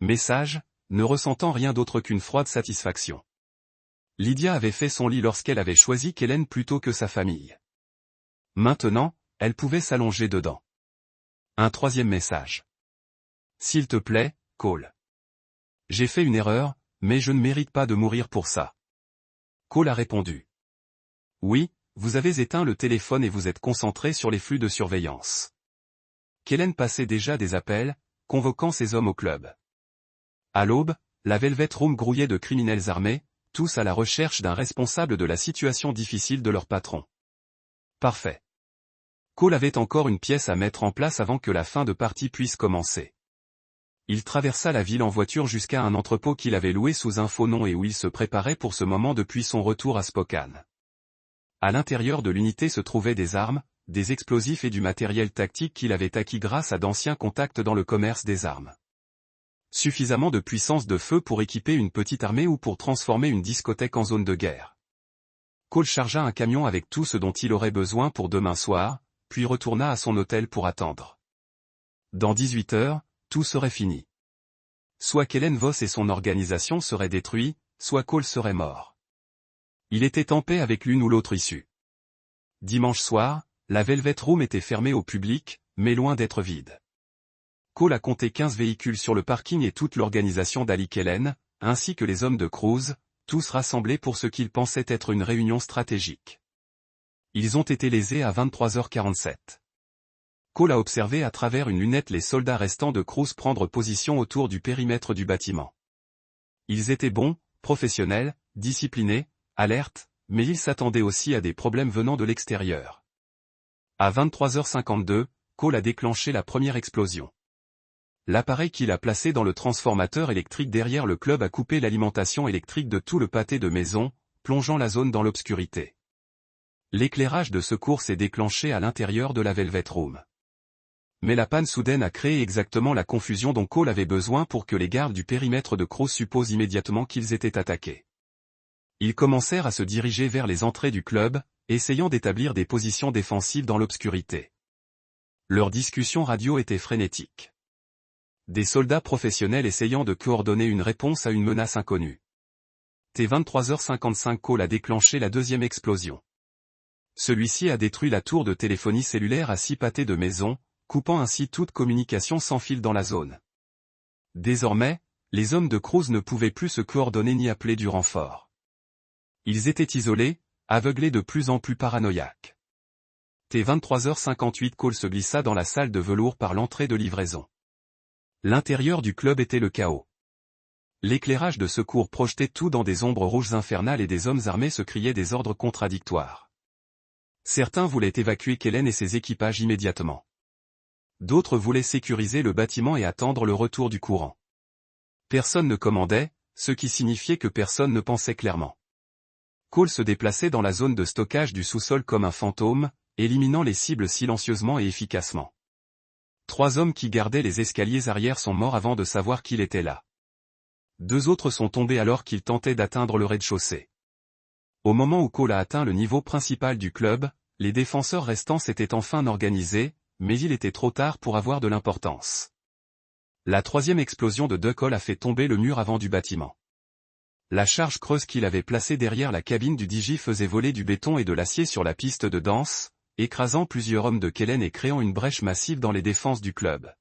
message, ne ressentant rien d'autre qu'une froide satisfaction. Lydia avait fait son lit lorsqu'elle avait choisi Kellen plutôt que sa famille. Maintenant, elle pouvait s'allonger dedans. Un troisième message. S'il te plaît, Cole. J'ai fait une erreur, mais je ne mérite pas de mourir pour ça. Cole a répondu. Oui, vous avez éteint le téléphone et vous êtes concentré sur les flux de surveillance. Kellen passait déjà des appels, convoquant ses hommes au club. À l'aube, la Velvet Room grouillait de criminels armés, tous à la recherche d'un responsable de la situation difficile de leur patron. Parfait. Cole avait encore une pièce à mettre en place avant que la fin de partie puisse commencer. Il traversa la ville en voiture jusqu'à un entrepôt qu'il avait loué sous un faux nom et où il se préparait pour ce moment depuis son retour à Spokane. À l'intérieur de l'unité se trouvaient des armes, des explosifs et du matériel tactique qu'il avait acquis grâce à d'anciens contacts dans le commerce des armes. Suffisamment de puissance de feu pour équiper une petite armée ou pour transformer une discothèque en zone de guerre. Cole chargea un camion avec tout ce dont il aurait besoin pour demain soir, puis retourna à son hôtel pour attendre. Dans 18 heures, tout serait fini. Soit Kellen Voss et son organisation seraient détruits, soit Cole serait mort. Il était en paix avec l'une ou l'autre issue. Dimanche soir, la Velvet Room était fermée au public, mais loin d'être vide. Cole a compté 15 véhicules sur le parking et toute l'organisation d'Ali Kellen, ainsi que les hommes de Cruz, tous rassemblés pour ce qu'ils pensaient être une réunion stratégique. Ils ont été lésés à 23h47. Cole a observé à travers une lunette les soldats restants de Cruz prendre position autour du périmètre du bâtiment. Ils étaient bons, professionnels, disciplinés, alertes, mais ils s'attendaient aussi à des problèmes venant de l'extérieur. À 23h52, Cole a déclenché la première explosion. L'appareil qu'il a placé dans le transformateur électrique derrière le club a coupé l'alimentation électrique de tout le pâté de maison, plongeant la zone dans l'obscurité. L'éclairage de secours s'est déclenché à l'intérieur de la Velvet Room. Mais la panne soudaine a créé exactement la confusion dont Cole avait besoin pour que les gardes du périmètre de Crows supposent immédiatement qu'ils étaient attaqués. Ils commencèrent à se diriger vers les entrées du club, essayant d'établir des positions défensives dans l'obscurité. Leur discussion radio était frénétique. Des soldats professionnels essayant de coordonner une réponse à une menace inconnue. T 23h55 Cole a déclenché la deuxième explosion. Celui-ci a détruit la tour de téléphonie cellulaire à 6 pâtés de maison, coupant ainsi toute communication sans fil dans la zone. Désormais, les hommes de Crows ne pouvaient plus se coordonner ni appeler du renfort. Ils étaient isolés, aveuglés de plus en plus paranoïaques. T 23h58 Cole se glissa dans la salle de velours par l'entrée de livraison. L'intérieur du club était le chaos. L'éclairage de secours projetait tout dans des ombres rouges infernales et des hommes armés se criaient des ordres contradictoires. Certains voulaient évacuer Kellen et ses équipages immédiatement. D'autres voulaient sécuriser le bâtiment et attendre le retour du courant. Personne ne commandait, ce qui signifiait que personne ne pensait clairement. Cole se déplaçait dans la zone de stockage du sous-sol comme un fantôme, éliminant les cibles silencieusement et efficacement. 3 hommes qui gardaient les escaliers arrière sont morts avant de savoir qu'il était là. 2 autres sont tombés alors qu'ils tentaient d'atteindre le rez-de-chaussée. Au moment où Cole a atteint le niveau principal du club, les défenseurs restants s'étaient enfin organisés, mais il était trop tard pour avoir de l'importance. La 3e explosion de Cole a fait tomber le mur avant du bâtiment. La charge creuse qu'il avait placée derrière la cabine du DJ faisait voler du béton et de l'acier sur la piste de danse, écrasant plusieurs hommes de Kellen et créant une brèche massive dans les défenses du club.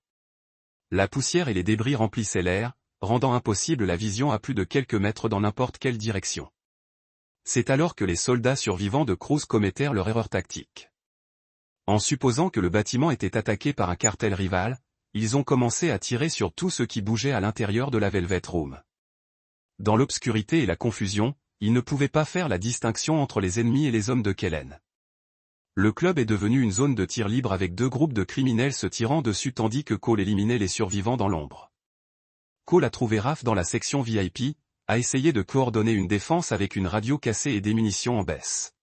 La poussière et les débris remplissaient l'air, rendant impossible la vision à plus de quelques mètres dans n'importe quelle direction. C'est alors que les soldats survivants de Crows commettèrent leur erreur tactique. En supposant que le bâtiment était attaqué par un cartel rival, ils ont commencé à tirer sur tout ce qui bougeait à l'intérieur de la Velvet Room. Dans l'obscurité et la confusion, ils ne pouvaient pas faire la distinction entre les ennemis et les hommes de Kellen. Le club est devenu une zone de tir libre avec 2 groupes de criminels se tirant dessus tandis que Cole éliminait les survivants dans l'ombre. Cole a trouvé Raph dans la section VIP, a essayé de coordonner une défense avec une radio cassée et des munitions en baisse.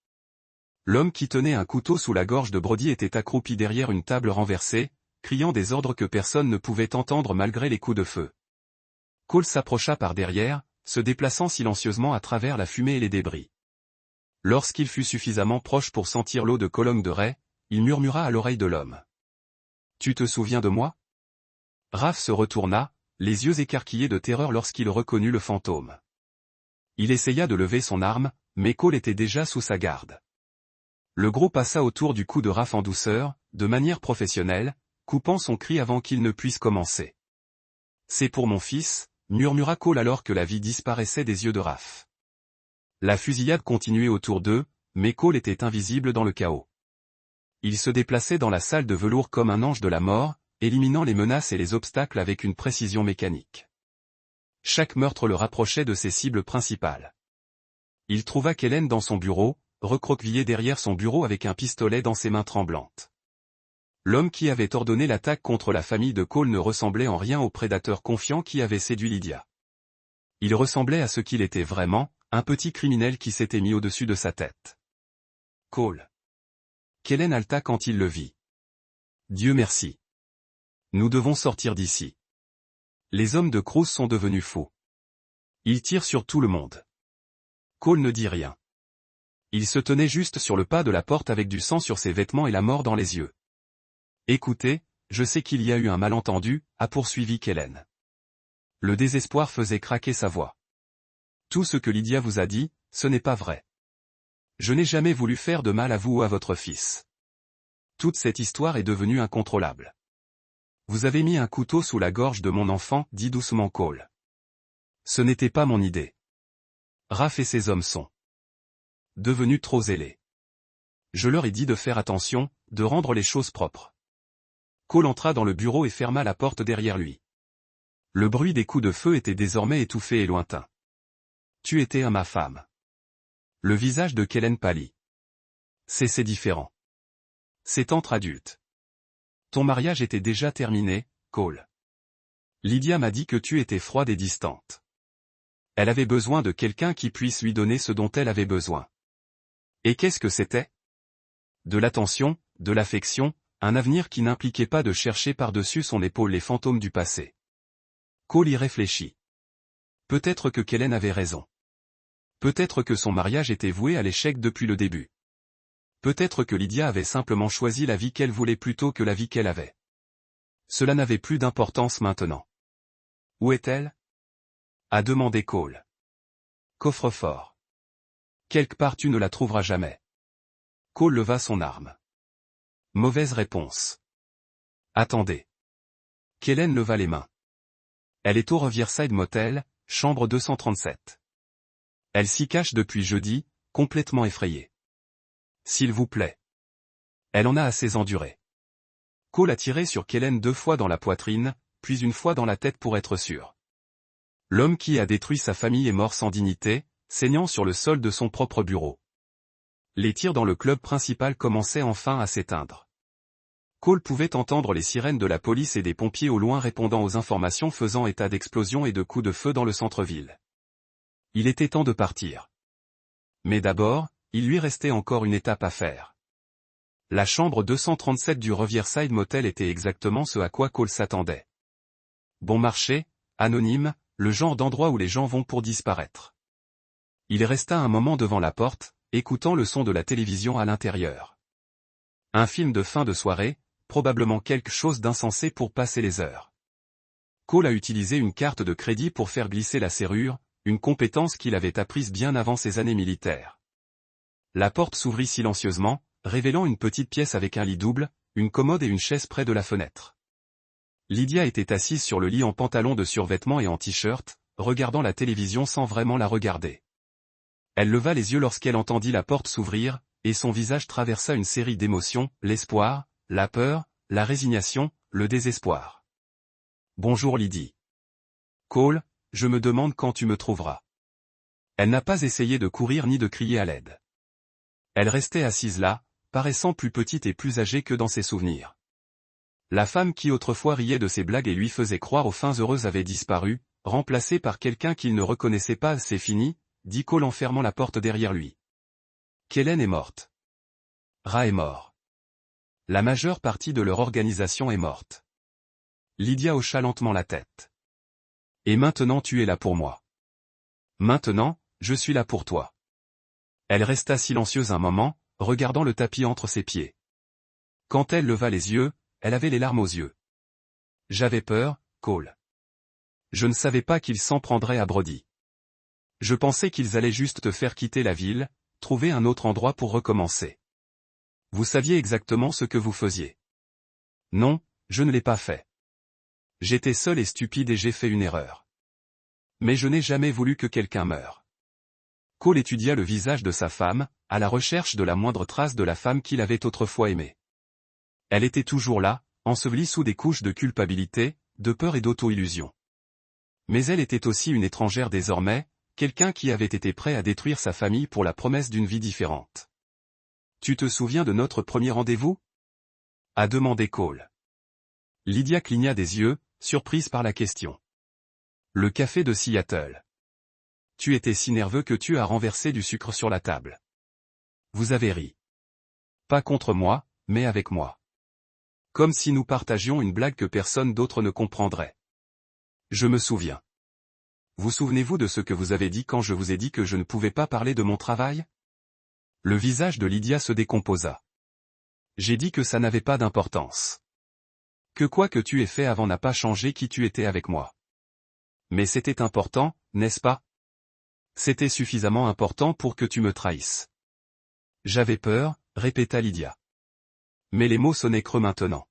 L'homme qui tenait un couteau sous la gorge de Brody était accroupi derrière une table renversée, criant des ordres que personne ne pouvait entendre malgré les coups de feu. Cole s'approcha par derrière, se déplaçant silencieusement à travers la fumée et les débris. Lorsqu'il fut suffisamment proche pour sentir l'eau de colonne de raie, il murmura à l'oreille de l'homme. « Tu te souviens de moi ?» Raph se retourna, les yeux écarquillés de terreur lorsqu'il reconnut le fantôme. Il essaya de lever son arme, mais Cole était déjà sous sa garde. Le gros passa autour du cou de Raph en douceur, de manière professionnelle, coupant son cri avant qu'il ne puisse commencer. « C'est pour mon fils », murmura Cole alors que la vie disparaissait des yeux de Raph. La fusillade continuait autour d'eux, mais Cole était invisible dans le chaos. Il se déplaçait dans la salle de velours comme un ange de la mort, éliminant les menaces et les obstacles avec une précision mécanique. Chaque meurtre le rapprochait de ses cibles principales. Il trouva Kellen dans son bureau, recroquevillé derrière son bureau avec un pistolet dans ses mains tremblantes. L'homme qui avait ordonné l'attaque contre la famille de Cole ne ressemblait en rien au prédateur confiant qui avait séduit Lydia. Il ressemblait à ce qu'il était vraiment, un petit criminel qui s'était mis au-dessus de sa tête. Cole. Kellen halta quand il le vit. Dieu merci. Nous devons sortir d'ici. Les hommes de Crows sont devenus fous. Ils tirent sur tout le monde. Cole ne dit rien. Il se tenait juste sur le pas de la porte avec du sang sur ses vêtements et la mort dans les yeux. Écoutez, je sais qu'il y a eu un malentendu, a poursuivi Kellen. Le désespoir faisait craquer sa voix. Tout ce que Lydia vous a dit, ce n'est pas vrai. Je n'ai jamais voulu faire de mal à vous ou à votre fils. Toute cette histoire est devenue incontrôlable. Vous avez mis un couteau sous la gorge de mon enfant, dit doucement Cole. Ce n'était pas mon idée. Raph et ses hommes sont devenus trop zélés. Je leur ai dit de faire attention, de rendre les choses propres. Cole entra dans le bureau et ferma la porte derrière lui. Le bruit des coups de feu était désormais étouffé et lointain. Tu étais à ma femme. Le visage de Kellen pâlit. C'est différent. C'est entre adultes. Ton mariage était déjà terminé, Cole. Lydia m'a dit que tu étais froide et distante. Elle avait besoin de quelqu'un qui puisse lui donner ce dont elle avait besoin. Et qu'est-ce que c'était ? De l'attention, de l'affection, un avenir qui n'impliquait pas de chercher par-dessus son épaule les fantômes du passé. Cole y réfléchit. Peut-être que Kellen avait raison. Peut-être que son mariage était voué à l'échec depuis le début. Peut-être que Lydia avait simplement choisi la vie qu'elle voulait plutôt que la vie qu'elle avait. Cela n'avait plus d'importance maintenant. Où est-elle? A demandé Cole. Coffre-fort. Quelque part tu ne la trouveras jamais. Cole leva son arme. Mauvaise réponse. Attendez. Kellen leva les mains. Elle est au Riverside Motel, chambre 237. Elle s'y cache depuis jeudi, complètement effrayée. S'il vous plaît. Elle en a assez enduré. Cole a tiré sur Kellen 2 fois dans la poitrine, puis une fois dans la tête pour être sûr. L'homme qui a détruit sa famille est mort sans dignité, saignant sur le sol de son propre bureau. Les tirs dans le club principal commençaient enfin à s'éteindre. Cole pouvait entendre les sirènes de la police et des pompiers au loin répondant aux informations faisant état d'explosions et de coups de feu dans le centre-ville. Il était temps de partir. Mais d'abord, il lui restait encore une étape à faire. La chambre 237 du Riverside Motel était exactement ce à quoi Cole s'attendait. Bon marché, anonyme, le genre d'endroit où les gens vont pour disparaître. Il resta un moment devant la porte, écoutant le son de la télévision à l'intérieur. Un film de fin de soirée, probablement quelque chose d'insensé pour passer les heures. Cole a utilisé une carte de crédit pour faire glisser la serrure, une compétence qu'il avait apprise bien avant ses années militaires. La porte s'ouvrit silencieusement, révélant une petite pièce avec un lit double, une commode et une chaise près de la fenêtre. Lydia était assise sur le lit en pantalon de survêtement et en t-shirt, regardant la télévision sans vraiment la regarder. Elle leva les yeux lorsqu'elle entendit la porte s'ouvrir, et son visage traversa une série d'émotions, l'espoir, la peur, la résignation, le désespoir. Bonjour Lydie. Cole, je me demande quand tu me trouveras. Elle n'a pas essayé de courir ni de crier à l'aide. Elle restait assise là, paraissant plus petite et plus âgée que dans ses souvenirs. La femme qui autrefois riait de ses blagues et lui faisait croire aux fins heureuses avait disparu, remplacée par quelqu'un qu'il ne reconnaissait pas. C'est fini, dit Cole en fermant la porte derrière lui. Kellen est morte. Ra est mort. La majeure partie de leur organisation est morte. Lydia hocha lentement la tête. Et maintenant tu es là pour moi. Maintenant, je suis là pour toi. Elle resta silencieuse un moment, regardant le tapis entre ses pieds. Quand elle leva les yeux, elle avait les larmes aux yeux. J'avais peur, Cole. Je ne savais pas qu'ils s'en prendraient à Brody. Je pensais qu'ils allaient juste te faire quitter la ville, trouver un autre endroit pour recommencer. Vous saviez exactement ce que vous faisiez. Non, je ne l'ai pas fait. J'étais seul et stupide et j'ai fait une erreur. Mais je n'ai jamais voulu que quelqu'un meure. Cole étudia le visage de sa femme, à la recherche de la moindre trace de la femme qu'il avait autrefois aimée. Elle était toujours là, ensevelie sous des couches de culpabilité, de peur et d'auto-illusion. Mais elle était aussi une étrangère désormais, quelqu'un qui avait été prêt à détruire sa famille pour la promesse d'une vie différente. Tu te souviens de notre premier rendez-vous? A demandé Cole. Lydia cligna des yeux, surprise par la question. Le café de Seattle. Tu étais si nerveux que tu as renversé du sucre sur la table. Vous avez ri. Pas contre moi, mais avec moi. Comme si nous partagions une blague que personne d'autre ne comprendrait. Je me souviens. Vous souvenez-vous de ce que vous avez dit quand je vous ai dit que je ne pouvais pas parler de mon travail? Le visage de Lydia se décomposa. J'ai dit que ça n'avait pas d'importance. Que quoi que tu aies fait avant n'a pas changé qui tu étais avec moi. Mais c'était important, n'est-ce pas? C'était suffisamment important pour que tu me trahisses. J'avais peur, répéta Lydia. Mais les mots sonnaient creux maintenant.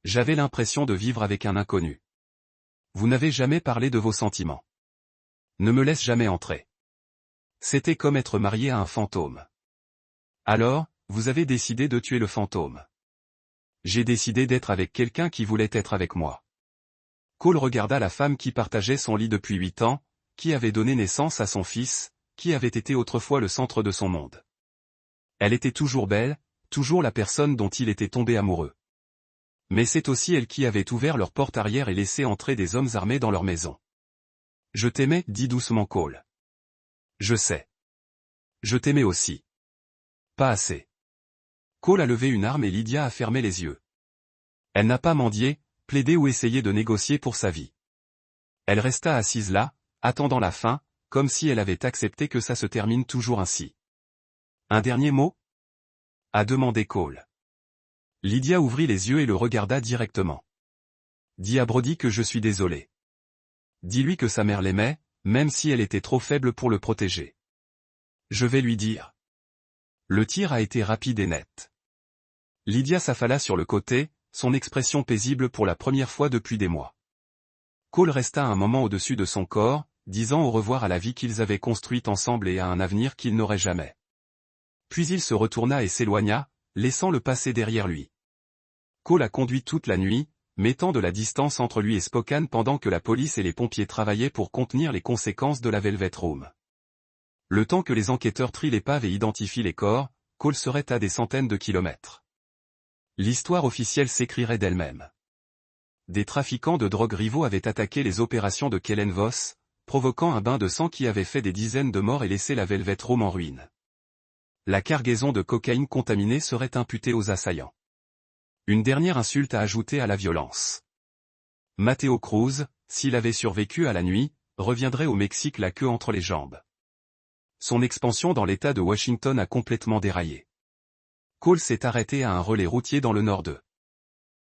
J'avais l'impression de vivre avec un inconnu. Vous n'avez jamais parlé de vos sentiments. Ne me laisse jamais entrer. C'était comme être marié à un fantôme. Alors, vous avez décidé de tuer le fantôme. J'ai décidé d'être avec quelqu'un qui voulait être avec moi. Cole regarda la femme qui partageait son lit depuis 8 ans, qui avait donné naissance à son fils, qui avait été autrefois le centre de son monde. Elle était toujours belle, toujours la personne dont il était tombé amoureux. Mais c'est aussi elle qui avait ouvert leur porte arrière et laissé entrer des hommes armés dans leur maison. Je t'aimais, dit doucement Cole. Je sais. Je t'aimais aussi. Pas assez. Cole a levé une arme et Lydia a fermé les yeux. Elle n'a pas mendié, plaidé ou essayé de négocier pour sa vie. Elle resta assise là, attendant la fin, comme si elle avait accepté que ça se termine toujours ainsi. Un dernier mot? A demandé Cole. Lydia ouvrit les yeux et le regarda directement. Dis à Brody que je suis désolé. Dis-lui que sa mère l'aimait, même si elle était trop faible pour le protéger. Je vais lui dire. Le tir a été rapide et net. Lydia s'affala sur le côté, son expression paisible pour la première fois depuis des mois. Cole resta un moment au-dessus de son corps, disant au revoir à la vie qu'ils avaient construite ensemble et à un avenir qu'ils n'auraient jamais. Puis il se retourna et s'éloigna, laissant le passé derrière lui. Cole a conduit toute la nuit, mettant de la distance entre lui et Spokane pendant que la police et les pompiers travaillaient pour contenir les conséquences de la Velvet Room. Le temps que les enquêteurs trient l'épave et identifient les corps, Cole serait à des centaines de kilomètres. L'histoire officielle s'écrirait d'elle-même. Des trafiquants de drogue rivaux avaient attaqué les opérations de Kellen Voss, provoquant un bain de sang qui avait fait des dizaines de morts et laissé la Velvet Room en ruine. La cargaison de cocaïne contaminée serait imputée aux assaillants. Une dernière insulte à ajouter à la violence. Matteo Cruz, s'il avait survécu à la nuit, reviendrait au Mexique la queue entre les jambes. Son expansion dans l'État de Washington a complètement déraillé. Cole s'est arrêté à un relais routier dans le nord de